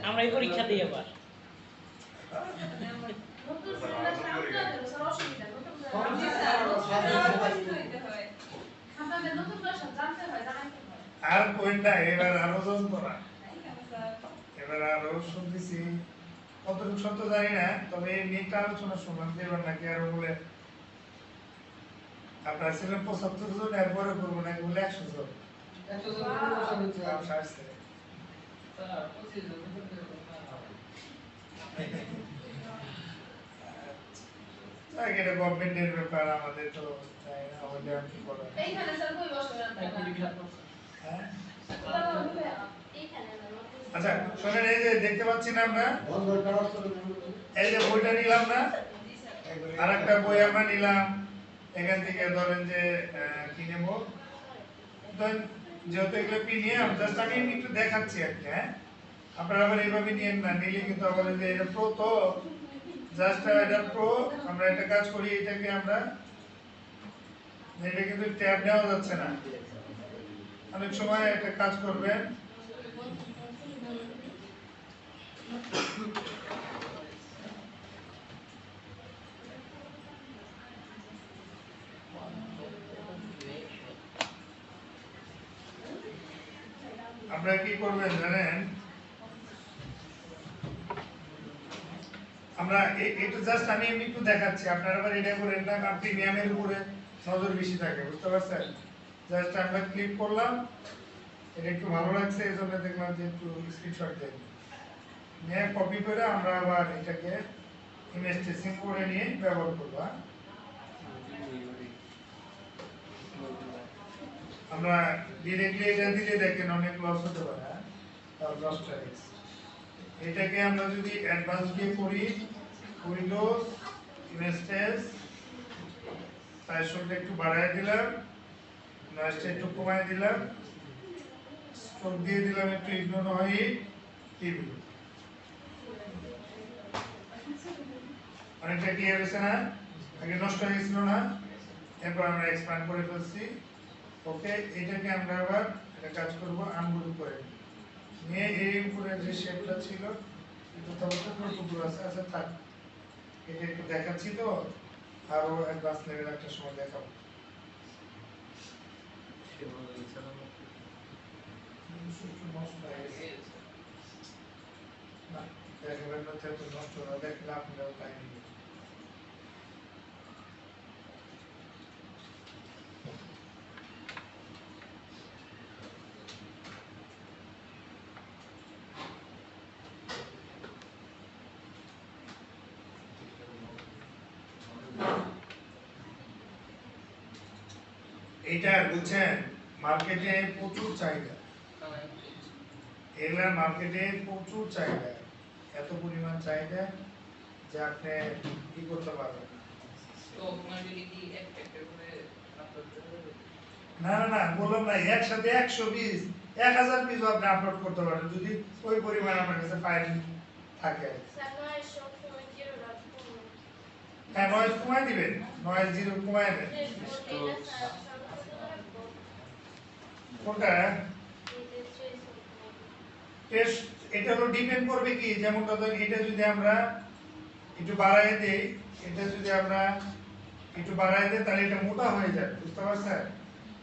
আমরা এই পরীক্ষা দিই আবার। আর কোনটা এবার আরো জন করা, এবার আরো শুনতেছি, কতটুকু সত্য জানি না, তবে এই নিয়ে একটা আলোচনা শুনলাম যে এবার নাকি আরো বলে আপনার ছিলেন 75 জন, এরপরে করবো নাকি বলে 100 জন। আসছে। এটা গভর্নমেন্টের ব্যাপার, আমাদের তো তাই না, আমাদের আর কি করার। হ্যাঁ? আচ্ছা শোনেন, এই যে দেখতে পাচ্ছি না আমরা, এই যে বইটা নিলাম না, আর একটা বই আমরা নিলাম এখান থেকে, ধরেন যে কি নেব, যেহেতু এগুলো প্রিমিয়াম, জাস্ট আমি একটু দেখাচ্ছি আর কি। হ্যাঁ, আপনারা আবার এইভাবে নিয়েন না, নিলে কিন্তু আবার যে এটা প্রো, তো জাস্ট এটা প্রো। আমরা একটা কাজ করি, এটাকে আমরা, এটা কিন্তু ট্যাব নেওয়া যাচ্ছে না, অনেক সময় একটা কাজ করবেন, আপনারা কি করবেন জানেন, আমরা এটা জাস্ট আমি এমনি একটু দেখাচ্ছি, আপনারা আবার এটা করেন না, কারণ প্রিমিয়ামের উপরে নজর বেশি থাকে, বুঝতে পারছেন? জাস্ট আমরা ক্লিক করলাম, এটা একটু ভালো লাগছে এই জন্য দেখলাম যে একটু স্ক্রিনশট দেন, নিয়ে কপি করে আমরা আবার এটাকে ইমেজ ট্রেসিং করে নিয়ে ব্যবহার করবো। আমরা ডিরেক্টলি এটা দিলে দেখেন অনেক লস হতে পারে, লসটা এটাকে আমরা যদি অ্যাডভান্স দিয়ে করি, উইন্ডোজ ইমেজ ট্রেস, সাইজটা একটু বাড়ায় দিলাম, নয়েজটা একটু কমায় দিলাম, স্ট্রোক দিয়ে দিলাম একটু ইগনোর হয় টিভি অনেকটা ক্লিয়ার হয়েছে না আগে নষ্ট হয়ে গেছিল না এরপর আমরা এক্সপ্যান্ড করে ফেলছি ওকে এটাকে আমরা আবার একটা কাজ করব আনগ্রুপ করে নিয়ে এই উপরে যে শেপটা ছিল এটা তো টুকরো আছে আচ্ছা থাক এটা একটু দেখাচ্ছি তো আরো অ্যাডভান্স লেভেল একটা সময় দেখাবো না দেখাবেন না তো নষ্ট না দেখলে আপনারাও তাই নিবেন এটা বুঝছেন মার্কেটে প্রচুর চাহিদা এগুলা মার্কেটে প্রচুর চাহিদা এত পরিমাণ চাহিদা যে আপনি কি করতে পারবেন না না না বললাম না একসাথে 120 1000 পিস আপনি আপলোড করতে পারেন যদি ওই পরিমাণ আমার কাছে ফাইল থাকে হ্যাঁ নয়েজ কমাই দিবেন নয়েজ জিরো কমাই দেন কোনটা টেস্ট এটা হলো ডিপেন্ড করবে কি যেমন ধরুন এটা যদি আমরা একটু বাড়ায় দেই এটা যদি আমরা একটু বাড়ায় দেই তাহলে এটা মোটা হয়ে যাবে বুঝতে পারছেন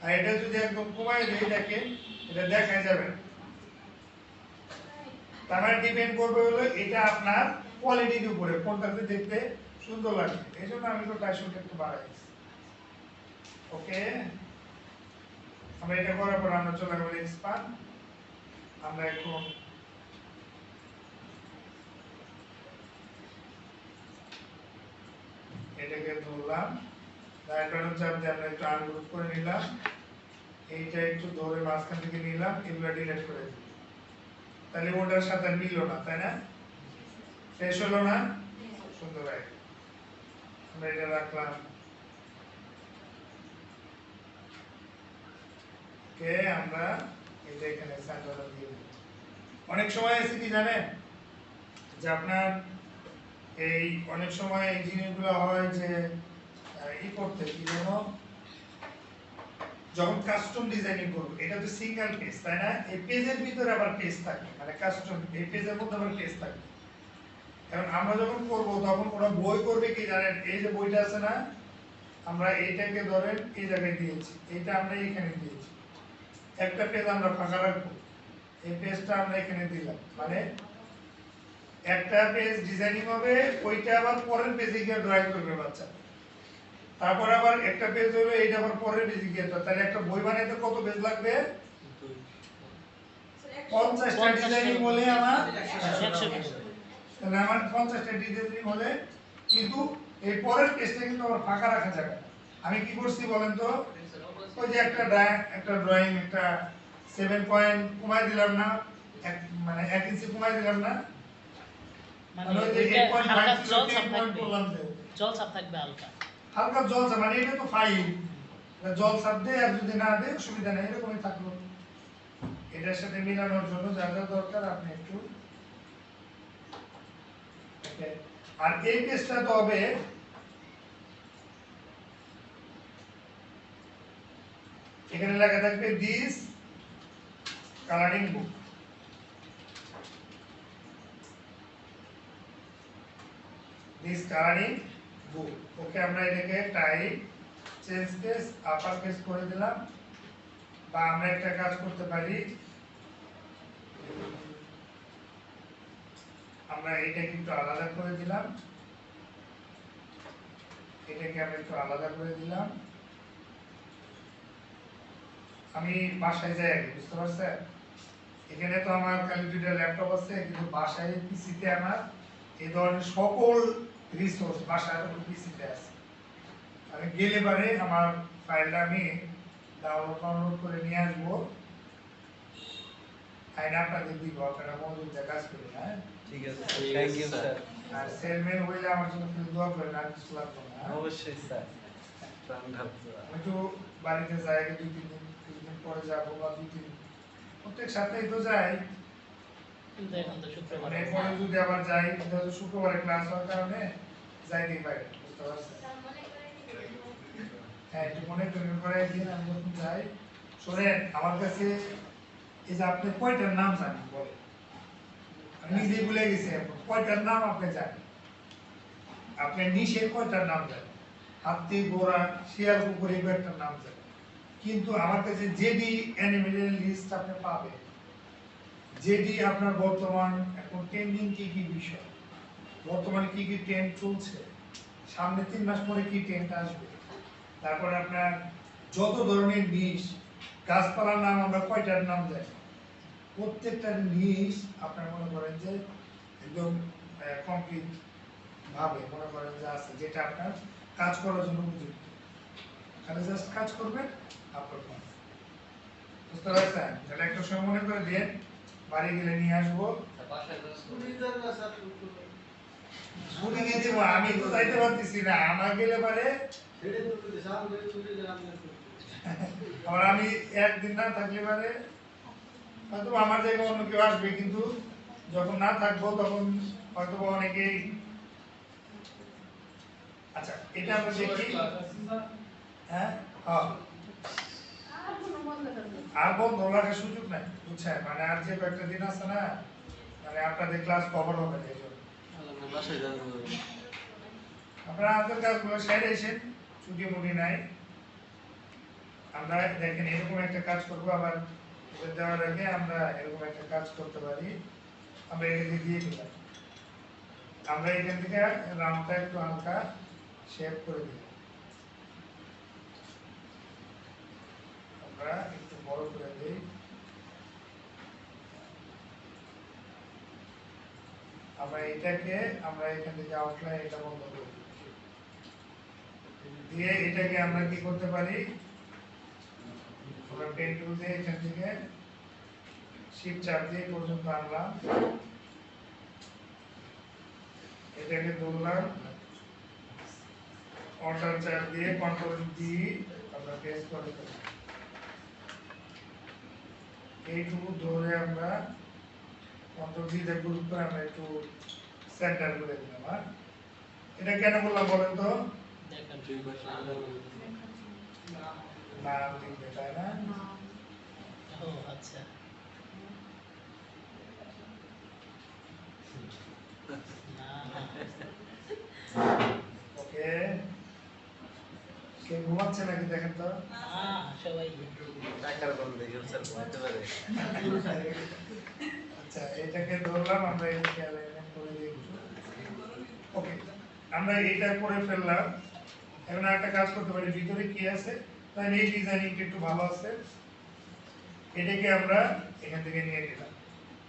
আর এটা যদি একদম কমায় দেই দেখেন এটা দেখা যাবে না তার মানে ডিপেন্ড করবে হলো এটা আপনার কোয়ালিটির উপরে কোনটাতে দেখতে সুন্দর লাগবে এই জন্য আমি তো 250 একটু বাড়াইছি ওকে আমরা এটা করার পর আমরা চলে যাবো এক্সপান্ড আমরা এখন এটাকে ধরলাম রাইট বাটন চাপ দিয়ে আমরা একটু আনগ্রুপ করে নিলাম এইটা একটু ধরে মাঝখান থেকে নিলাম এগুলো ডিলিট করে দিই তাহলে ওটার সাথে মিললো না তাই না শেষ হলো না সুন্দর রাইট আমরা এটা রাখলাম কে আমরা এটা এখানে সেন্টার দিয়ে দিই অনেক সময় আছে কি জানেন যে আপনার এই অনেক সময় এই জিনিসগুলো হয় যে ই করতে কি যেন যখন কাস্টম ডিজাইনিং করব এটা তো সিঙ্গেল পেজ তাই না এই পেজের ভিতরে আবার পেজ থাকে মানে কাস্টম এই পেজের মধ্যে আবার পেজ থাকে কারণ আমরা যখন করব তখন ওরা বই করবে কি জানেন এই যে বইটা আছে না আমরা এইটাকে ধরেন এই জায়গায় দিয়েছি এইটা আমরা এখানে দিয়েছি একটা পেজ আমরা ফাঁকা রাখবো এই পেজটা আমরা এখানে দিলাম মানে একটা পেজ ডিজাইনিং হবে ওইটা আবার পরের পেজে গিয়ে ড্রয়িং করবে বাচ্চা তারপর আবার একটা পেজ হলো এইটা আবার পরের পেজে গিয়ে তাহলে একটা বই বানাইতে কত পেজ লাগবে 50টা ডিজাইনিং হলে আমার 100 পেজ তাহলে আমার 50টা ডিজাইনিং হলে কিন্তু এই পরের পেজটা কিন্তু আবার ফাঁকা রাখা যাবে না আমি কি করছি বলেন তো ওই যে একটা ড্রয়িং একটা 7 পয়েন্ট কমাই দিলাম না মানে 1 ইঞ্চি কমাই দিলাম না মানে ওই যে এটা 8.5 হালকা ছিল, জল 3 ছাপ পয়েন্ট থাকবে করলাম যে জল ছাপ থাকবে হালকা হালকা জল ছাপ মানে এটা তো ফাইল জল ছাপ দেয় আর যদি না দেয় অসুবিধা নেই এরকমই থাকলো এটার সাথে মিলানোর জন্য যা যা দরকার আপনি একটু আর এই পেজটা তো হবে এখানে লেখা থাকবে this colouring book this colouring book okay আমরা এটাকে type change case upper case করে দিলাম বা আমরা একটা কাজ করতে পারি আমরা এটাকে একটু আলাদা করে দিলাম এটাকে আমরা একটু আলাদা করে দিলাম আমি বাসায় যাই বুঝতে পারছেন এখানে তো আমার খালি দুইটা ল্যাপটপ আছে কিন্তু বাসায় পিসিতে আমার এই ধরনের সকল রিসোর্স বাসায় পিসিতে আছে আমি গেলে পারে আমার ফাইলটা আমি ডাউনলোড করে নিয়ে আসবো আইনা আপনাদের দিব আপনারা মনোযোগ দিয়ে কাজ করবেন হ্যাঁ ঠিক আছে থ্যাংক ইউ স্যার আর সেলম্যান হইলে আমার জন্য একটু দোয়া করবেন আর কিছু লাগবে না হ্যাঁ? অবশ্যই স্যার প্রাণ ঢালতে আমি তো বাড়িতে যাই 2-3 দিন পরে যাবো বা 2-3 প্রত্যেক সপ্তাহে তো যাই, কিন্তু এখন তো শুক্রবার মানে পরে যদি আবার যাই, তাহলে শুক্রবারে ক্লাস হওয়ার কারণে যাইতেই পারি, বুঝতে পারছেন? হ্যাঁ, একটু মনে করে দিন, আমি যখন যাই। শোনেন, আমার কাছে এই যে আপনি কয়টার নাম জানেন বলে, আমি নিজেই ভুলে গেছি এখন, কয়টার নাম আপনি জানেন? আপনি নিশের কয়টার নাম জানেন? হাতি, ঘোড়া, শিয়াল, কুকুর, এই কয়েকটার নাম জানেন। কিন্তু আমার কাছে যেডি অ্যানিমেলের লিস্ট আপনি পাবেন, যেডি আপনার বর্তমান এখন ট্রেন্ডিং কি কি বিষয়, বর্তমানে কি কি ট্রেন্ড চলছে, সামনে 3 মাস পরে কি ট্রেন্ড আসবে, তারপরে আপনার যত ধরনের নিশ, গাছপালার নাম আমরা কয়টার নাম জানি, প্রত্যেকটা নিশ আপনার মনে করেন যে একদম কমপ্লিট ভাবে মনে করেন যে আছে, যেটা আপনার কাজ করার জন্য উপযুক্ত। তাহলে জাস্ট কাজ করবেন, আপলোড করবেন, বুঝতে পারছেন? তাহলে একটা সময় মনে করে দিয়ে বাড়ি গেলে নিয়ে আসবো। ছুটি দিয়ে দেবো, আমি তো যাইতে পারতেছি না, আমার গেলে পারে আবার আমি একদিন না থাকলে পারে হয়তো আমার জায়গায় অন্য কেউ আসবে, কিন্তু যখন না থাকবো তখন হয়তো অনেকেই। আচ্ছা, এটা আমরা দেখি। হ্যাঁ, আর বন্ধ রাখার সুযোগ নাই, বুঝছেন? মানে আর যে কয়েকটা দিন আছে না, মানে আপনাদের ক্লাস কভার হবে না, এই জন্য আপনারা আপনাদের কাজগুলো সেরে এসেন, ছুটি মুটি নাই। আমরা দেখেন এরকম একটা কাজ করবো, আবার দেওয়ার আগে আমরা এরকম একটা কাজ করতে পারি। আমরা এটাকে দিয়ে দিলাম, আমরা এখান থেকে রাউন্ডটা একটু হালকা শেপ করে দিলাম, আমরা একটু বড় করে দিই। আমরা এটাকে আমরা এখান থেকে আউটলাইন এটা বন্ধ করে দিই, দিয়ে এটাকে আমরা কি করতে পারি, আমরা পেন টুল দিয়ে এখান থেকে শিফট চাপ দিয়ে পর্যন্ত আনলাম, এটাকে ধরলাম, অল্টার চাপ দিয়ে কন্ট্রোল ডি আমরা পেস্ট করে দিলাম। এইটুকু ধরে আমরা কন্ট্রোল ডি দিয়ে গ্রুপ করে আমরা একটু সেন্টার করে দিলাম। আর এটা কেন বললাম বলেন তো? নাম লিখবে, তাই না? ও আচ্ছা, ওকে, কে ঘুমাচ্ছে নাকি দেখেন তো? সবাই টাকার কম দেখেন স্যার ঘুমাতে পারে। আচ্ছা, এটাকে ধরলাম, আমরা এটাকে অ্যালাইনমেন্ট করে দিই। ওকে, আমরা এটা করে ফেললাম। এখন একটা কাজ করতে পারি, ভিতরে কি আছে, তাই এই ডিজাইনিংটা একটু ভালো আছে, এটাকে আমরা এখান থেকে নিয়ে নিলাম,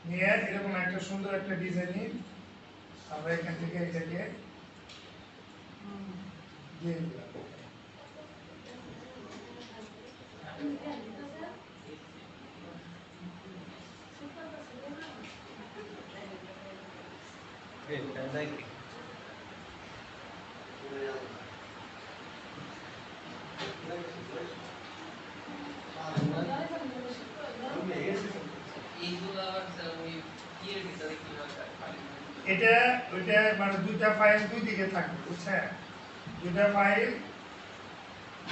নিয়ে এরকম একটা সুন্দর একটা ডিজাইনিং আমরা এখান থেকে এটাকে দিয়ে দিলাম। এটা ওইটা মানে দুইটা ফাইল দুই দিকে থাকবে, বুঝছেন? দুইটা ফাইল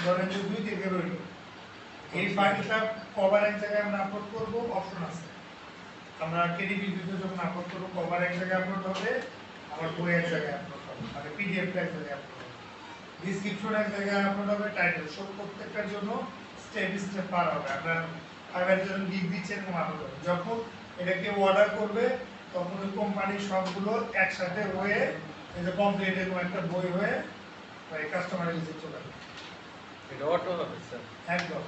ধরেন যে দুই দিকে রইল, এই ফাইলটা কভার এক জায়গায় আমরা আপলোড করব, অপশন আছে, আমরা কেডিবি ভিডিও যখন আপলোড করব কভার এক জায়গায় আপলোড হবে, আবার বই এক জায়গায় আপলোড হবে, মানে পিডিএফ এক জায়গায় আপলোড হবে, ডেসক্রিপশন এক জায়গায় আপলোড হবে, টাইটেল সব প্রত্যেকটার জন্য স্টেপ স্টেপ পার হবে। আমরা ফাইবার যখন লিখ দিচ্ছি এরকম আপলোড হবে, যখন এটা কেউ অর্ডার করবে তখন ওই কোম্পানির সবগুলো একসাথে হয়ে এই যে কমপ্লিট এরকম একটা বই হয়ে কাস্টমারের কাছে চলে যাবে। এটা অটো হবে স্যার একদম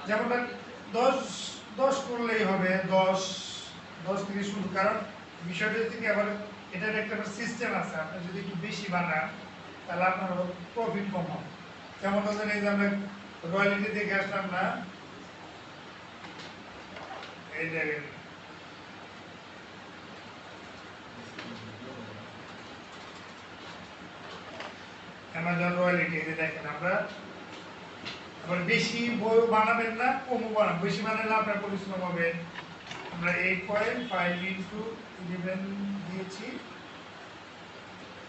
যেমন 10 করলেই হবে, 10 থেকে শুরু, কারণ বিষয়টা থেকে আবার এটার একটা সিস্টেম আছে, আপনি যদি একটু বেশি বানান তাহলে আপনার প্রফিট কম হবে। যেমন ধরেন এই যে আমরা রয়্যালিটি দেখে আসলাম না, এই দেখেন অ্যামাজন রয়্যালিটি এই যে দেখেন আমরা আবার বেশি বই বানাবেন না কমও বানাবেন, বেশি বানালে আপনার পরিশ্রম হবে। আমরা 8.5 × 11 দিয়েছি,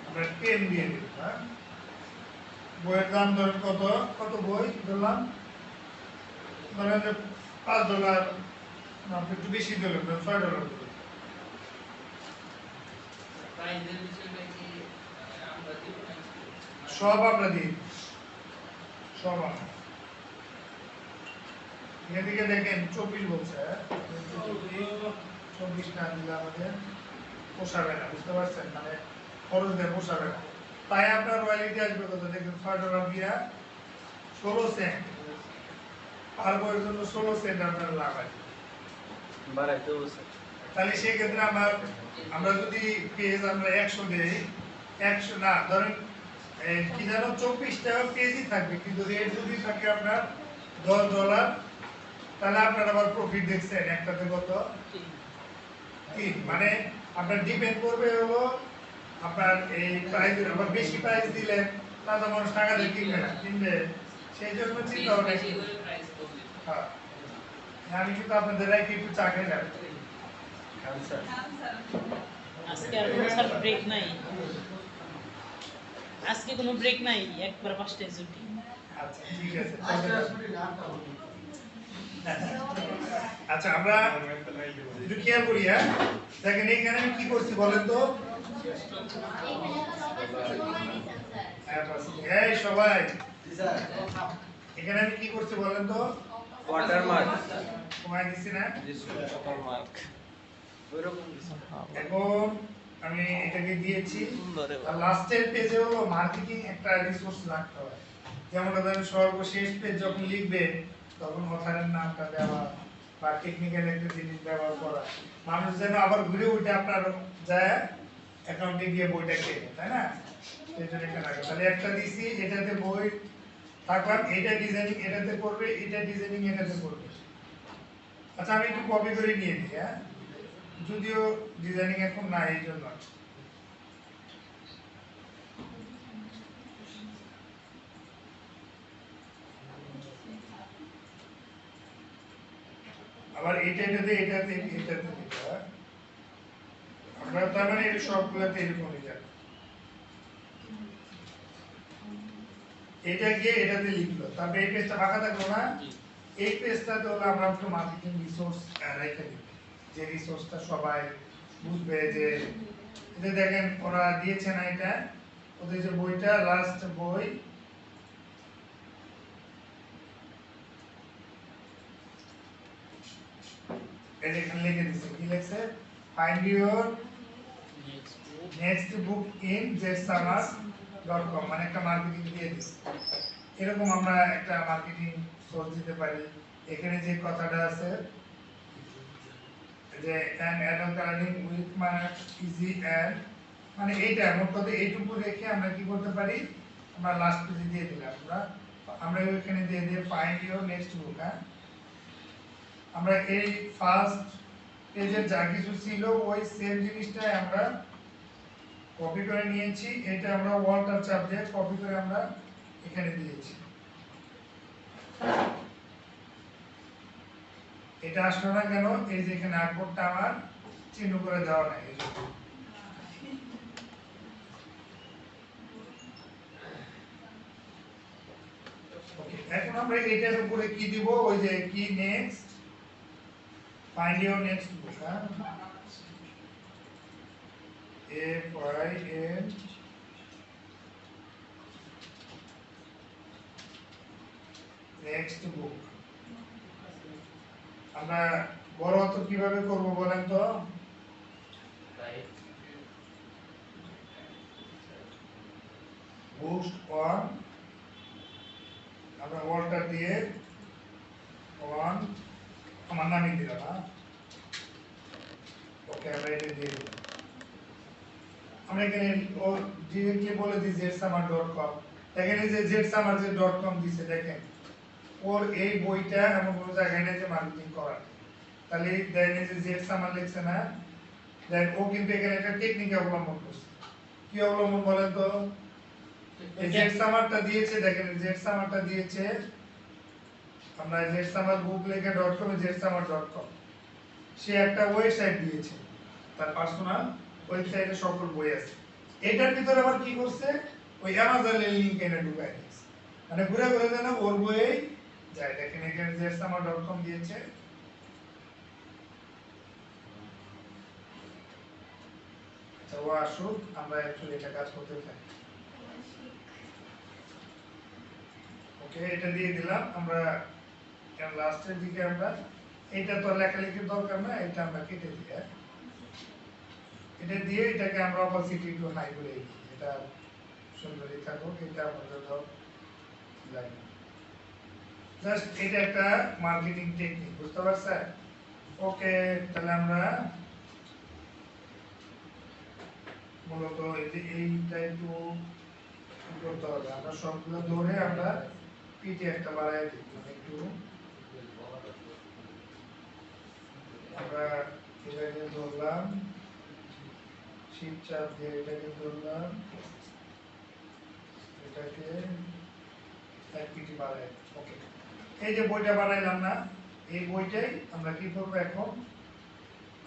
আমরা 10 দিয়ে দেব। হ্যাঁ, বইয়ের দাম ধরেন কত কত বই ধরলাম, ধরেন যে $5, না একটু বেশি দিলাম, $6 দিলাম। প্রাইজের বিষয়টা কি আমরা দিব না? সব আমরা দিই, সব আমরা। এদিকে দেখেন 24 বলছে, 24 না দিলে আমাদের পোষাবে না, বুঝতে পারছেন, মানে খরচ দিয়ে পোষাবে না। তাই আপনার রয়্যালিটি আসবে কত দেখেন, $6 দিয়া 16 সেন্ট, আর বইয়ের জন্য 16 সেন্ট আপনার লাভ আছে। বাড়াইতে বলছে। তাহলে সেক্ষেত্রে আমরা যদি পেজ আমরা 100 দেই, 100 না ধরেন কি জানো 24 টাকা পেজই থাকবে, কিন্তু রেট যদি থাকে আপনার $10, তাহলে আপনার আবার প্রফিট দেখছেন একটাতে কত 3। মানে আপনার ডিপেন্ড করবে হলো আপনার এই প্রাইসের, আবার বেশি প্রাইস দিলে তাহলে মানুষ টাকা দিয়ে কিনবে না, কিনবে সেই জন্য চিন্তা হবে। বেশি করে প্রাইস কমবে। হ্যাঁ, আমি কিন্তু আপনাদের একটু চা খেয়ে যাবো। আনসার আজকে আর কোনো স্যার ব্রেক নাই, আজকে কোনো ব্রেক নাই, একবার 5টায় ছুটি। আচ্ছা ঠিক আছে। আচ্ছা আমরা একটু খেয়াল করি। হ্যাঁ দেখেন এইখানে আমি কি করছি বলেন তো, এই সবাই এখানে আমি কি করছি বলেন তো, ওয়াটারমার্ক সময় দিচ্ছি না। ওয়াটারমার্ক ওইরকম কিছু। এখন আমি এটাকে দিয়েছি, সুন্দর এবার। আর লাস্টের পেজে হলো মার্কেটিং একটা রিসোর্স রাখতে হয়, যেমন ধরেন সর্বশেষ পেজ যখন লিখবে তখন অথারের নামটা দেওয়া বা টেকনিক্যাল একটা জিনিস ব্যবহার করা, মানুষ যেন আবার ঘুরে উঠে আপনার যায় অ্যাকাউন্টে গিয়ে বইটা কেনে, তাই না? সেই জন্য এটা রাখবে। তাহলে একটা দিছি, এটাতে বই থাকলাম, এটা ডিজাইনিং এটাতে করবে, এটা ডিজাইনিং এটাতে করবে। আচ্ছা আমি একটু কপি করে নিয়ে নিই, হ্যাঁ যদিও ডিজাইনিং এখন না এই জন্য। আবার এটাতে দিতে হয়। আমরা তার মানে এই সবগুলোতে এরকমই যাবে। এটা গিয়ে এটাতে লিখলো, তারপরে এই পেজটা ফাঁকা থাকলো না, এই পেজটাতে হলো আমরা একটু মার্কেটিং রিসোর্স রেখে দিই, যে রিসোর্সটা সবাই বুঝবে। যে এটা দেখেন ওরা দিয়েছে না, এটা ওদের যে বইটা লাস্ট বই, এটা এখানে লিখে দিচ্ছে, কি লিখছে, find your next book in jetsummers.com, মানে একটা মার্কেটিং দিয়ে দিচ্ছে। এরকম আমরা একটা মার্কেটিং সোর্স দিতে পারি। এখানে যে কথাটা আছে যে an adult learning with marks easy and, মানে এইটা মোট কথা এইটুকু রেখে আমরা কি করতে পারি, আমরা লাস্ট পেজে দিয়ে দিলাম। আমরা এখানে দিয়ে দিয়ে ফাইন্ড ইউর নেক্সট বুক। হ্যাঁ আমরা এই ফার্স্ট পেজের যা কিছু ছিল ওই সেম জিনিসটাই আমরা কপি করে নিয়েছি, এটা আমরা ওয়াল্টার চাপ দিয়ে কপি করে আমরা এখানে দিয়েছি। এটা আসলো না কেন, এই যে এখানে আর্টবোর্ডটা আমার চিহ্ন করে দেওয়া নাই এই জন্য। ওকে, এখন আমরা এটার উপরে কি দিব, ওই যে কি নেক্সট, ফাইন্ড ইউর নেক্সট বুক। হ্যাঁ FIN নেক্সট বুক। আমরা বড় অত কিভাবে করব বলেন তো, বুস্ট অন, আমরা ওয়াল্টার দিয়ে অন আমার নামই দিলাম। হ্যাঁ ওকে, আমরা এটা দিয়ে দিলাম। আমরা এখানে ও ডিরেক্টলি বলে দিই jetsummers.com, এখানে যে jetsummers.com দিছে দেখেন, ওর এই বইটা এমন কোনো জায়গায় নেই যে মার্কেটিং করা, তাহলে দেখেন যে jetsummers লিখছে না, দেন ও কিন্তু এখানে একটা টেকনিক অবলম্বন করছে। কি অবলম্বন বলেন তো, এই জেড সামারটা দিয়েছে, দেখেন জেড সামারটা দিয়েছে, আমরা জেড সামার বুক লেখা .com জেডসামার.com, সে একটা ওয়েবসাইট দিয়েছে, তার পার্সোনাল ওয়েবসাইটে সকল বই আছে। এটার ভিতরে আবার কি করছে, ওই অ্যামাজনের লিংক এনে ঢুকায় দিয়েছে, মানে ঘুরে ঘুরে যেন ওর বইয়ে যায়। দেখেন এখানে জেডসামার.com দিয়েছে, আচ্ছা ও আসুক, আমরা অ্যাকচুয়ালি এটা কাজ করতে চাই। ওকে, এটা দিয়ে দিলাম আমরা। লাস্টের দিকে আমরা এটা তো লেখালেখির দরকার না, এটা আমরা কেটে দিই। এটা দিয়ে এটাকে আমরা অপোজিট একটু হাই করে দিই, এটা সুন্দরই থাকুক, এটা আমাদের ধর লাগে। জাস্ট এটা একটা মার্কেটিং টেকনিক, বুঝতে পারছেন? ওকে, তাহলে আমরা মূলত এইটা একটু করতে হবে, আমরা সবগুলো ধরে আমরা পিঠে একটা বাড়াই দিই, একটু আমরা এটাকে ধরলাম, শিপ চাপ দিয়ে এটাকে ধরলাম, এটাকে এক পিঠে বাড়াই। ওকে, এই যে বইটা বানাইলাম না, এই বইটাই আমরা কি করবো এখন,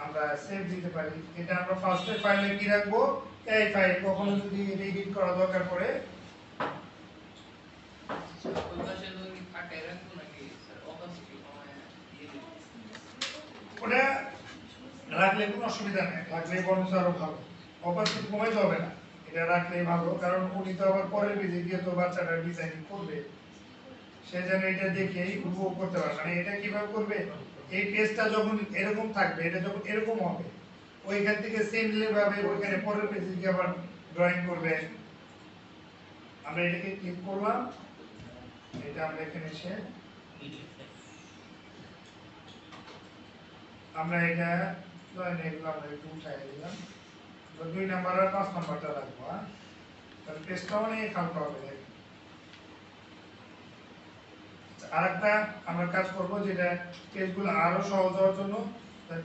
আমরা সেভ দিতে পারি। এটা আমরা ফার্স্টে ফাইলে কি রাখবো, এই ফাইল, কখনো যদি এডিট করা দরকার পড়ে ওই পাশে যদি থাকে রাখবো নাকি স্যার অপাসিটি কমায় দিয়ে দিই? ওটা রাখলে কোনো অসুবিধা নেই, রাখলে বরঞ্চ আরো ভালো, অপারচুনিটি কমাইতে হবে না, এটা রাখলেই ভালো। কারণ উনি তো আবার পরের পেজে গিয়ে তো বাচ্চাটার ডিজাইনিং করবে, সে যেন এটা দেখেই উপভোগ করতে পারে। মানে এটা কিভাবে করবে, এই পেজটা যখন এরকম থাকবে, এটা যখন এরকম হবে, ওইখান থেকে সেমলি ভাবে ওইখানে পরের পেজে গিয়ে আবার ড্রয়িং করবে। আমরা এটাকে ক্লিক করলাম, এটা আমরা এখানে এসে আমরা এটা এগুলো আমরা একটু উঠাই দিলাম, 2 নাম্বার আর 5 নাম্বারটা রাখবো। তাহলে পেজটা অনেক হালকা হবে। আরেকটা আমরা কাজ করব, যেটা পেজগুলো আরো সহজ হওয়ার জন্য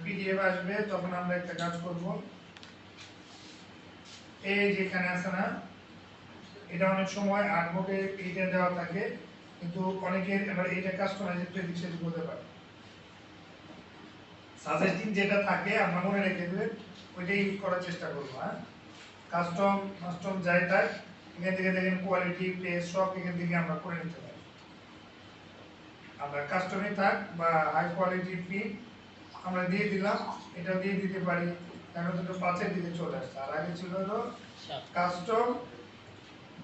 পিডিএফ আসবে, তখন আমরা একটা কাজ করব, এই যেখানে আছে না, এটা অনেক সময় আর্টবোর্ডে এইটা দেওয়া থাকে, কিন্তু অনেকের এবার এটা কাস্টমাইজ একটু এদিক সেদিক হতে পারে। সাজেস্টিং যেটা থাকে আমরা মনে রেখে দেবেন, ওইটাই ইউজ করার চেষ্টা করবো। কাস্টম যাই থাক, এখান থেকে দেখেন কোয়ালিটি, পেজ সব এখান থেকে আমরা করে নিতে পারি। আমরা কাস্টমে থাক বা হাই কোয়ালিটি ফিট আমরা দিয়ে দিলাম, এটা দিয়ে দিতে পারি, কেন দুটো 5-এর দিকে চলে আসছে। আর আগে ছিল হলো কাস্টম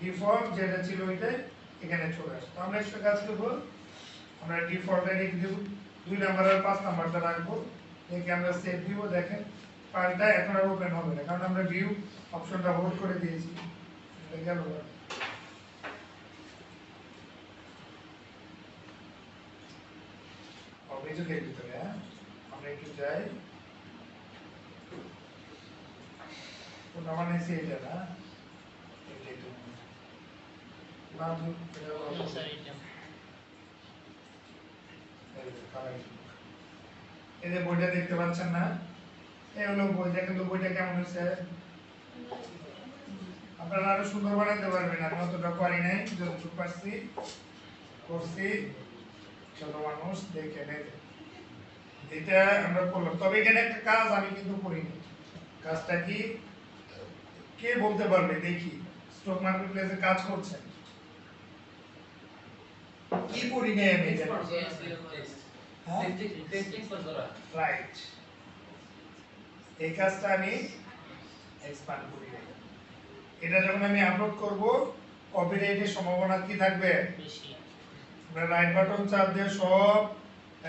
ডিফল্ট, যেটা ছিল ওইটাই এখানে চলে আসছে। আমরা একটা কাজ করবো, আমরা ডিফল্টে রেখে দেব, 2 নাম্বার আর 5 নাম্বারটা রাখবো, একে আমরা সেভ দিব। দেখেন ফাইলটা এখন আর ওপেন হবে না, কারণ আমরা ভিউ অপশনটা হোল্ড করে দিয়েছি। এটা গেল অভিযোগের ভিতরে। আমরা একটু যাই, কোনটা বানাইছি এটা না, এটাই তো নাম এটা হলো স্যার এটা এই যে বইটা দেখতে পাচ্ছেন না, এই হলো বইটা, কিন্তু বইটা কেমন হয়েছে আপনারা আরো সুন্দর বানাতে পারবেন। আমি অতটা পারি নাই, যতটুকু পারছি করছি, ছোট মানুষ দেখে নেই। এটা আমরা করলাম, তবে এখানে একটা কাজ আমি কিন্তু করিনি। কাজটা কি কে বলতে পারবে, দেখি স্টক মার্কেট প্লেসে কাজ করছেন কি করি নাই আমি এটা। রাইট, এই কাজটা আমি এক্সপান্ড করি। এটা যখন আমি আপলোড করব, কপিরাইটের সম্ভাবনা কি থাকবে বেশি। আমরা রাইট বাটন চাপ দিয়ে সব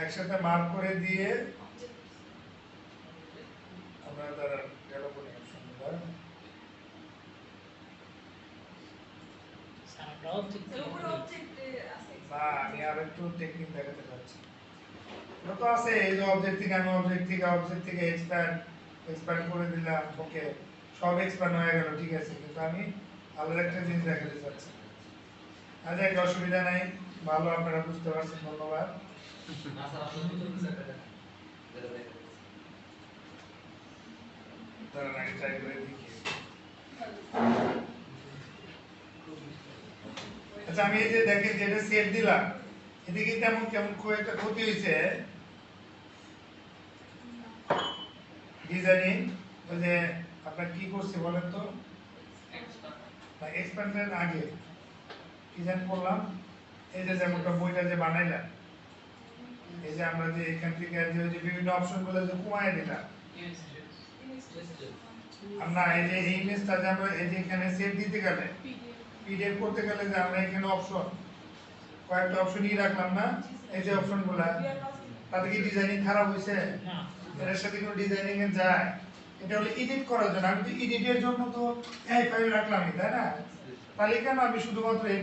একসাথে মার্ক করে দিয়ে আমরা তার ডেভেলপমেন্ট অপশন দেব। সাউন্ডটাও ঠিক না, আমি আর একটু টেকনিক দেখাতে চাচ্ছি। এটা তো আছে, এই যে অবজেক্ট থেকে আমি অবজেক্ট থেকে এক্সপ্যান্ড করে দিলাম, ওকে সব এক্সপ্যান্ড হয়ে গেল, ঠিক আছে। কিন্তু আমি আলাদা একটা জিনিস দেখাতে চাচ্ছি। আচ্ছা, একটা অসুবিধা নাই, ভালো আপনারা বুঝতে পারছেন, ধন্যবাদ। দাঁড়ান, আগে ট্রাই করে দেখি। আচ্ছা আমি এই যে দেখেন যেটা সেট দিলাম এদিকে তেমন কেমন একটা ক্ষতি হয়েছে ডিজাইনিং ওই যে আপনার কি করছে বলেন তো এক্সপ্যান্ডের আগে ডিজাইন করলাম এই যে যেমনটা বইটা যে বানাইলাম এই যে আমরা যে এখান থেকে যে ওই যে বিভিন্ন অপশনগুলো যে কমায় দিলাম আমরা এই যে এই ইমেজটা যে আমরা এই যে এখানে সেভ দিতে গেলে পিডিএফ করতে গেলে যে আমরা এখানে অপশন কয়েকটা অপশন ই রাখলাম না এই যে অপশনগুলো তাতে কি ডিজাইনিং খারাপ হয়েছে না এর সাথে কোনো ডিজাইনিং এ যায় এটা হলো এডিট করার জন্য আমি তো এডিটের জন্য তো এই ফাইল রাখলামই তাই না তাহলে কেন আমি শুধুমাত্র এর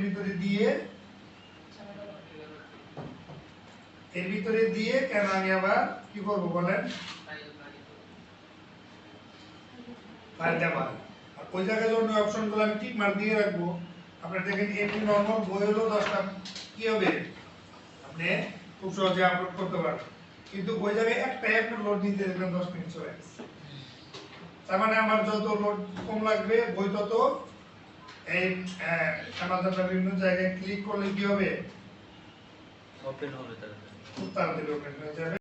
ভিতরে দিয়ে কেন আমি আবার কি করব বলেন ফাইল দেওয়া আর ওই জায়গায় যখন অপশনগুলো আমি টিক মার্ক দিয়ে রাখবো আপনারা দেখেন এমনি নরমাল বই হলো 10টা কি হবে আপনি খুব সহজে আপলোড করতে পারবেন কিন্তু ওই জায়গায় একটা আপনার লোড দিতে দেখবেন 10 মিনিট চলে গেছে তার মানে আমার যত লোড কম লাগবে বই তত এই আমাদের বিভিন্ন জায়গায় ক্লিক করলে কি হবে ওপেন হবে তাড়াতাড়ি খুব তাড়াতাড়ি ওপেন হয়ে যাবে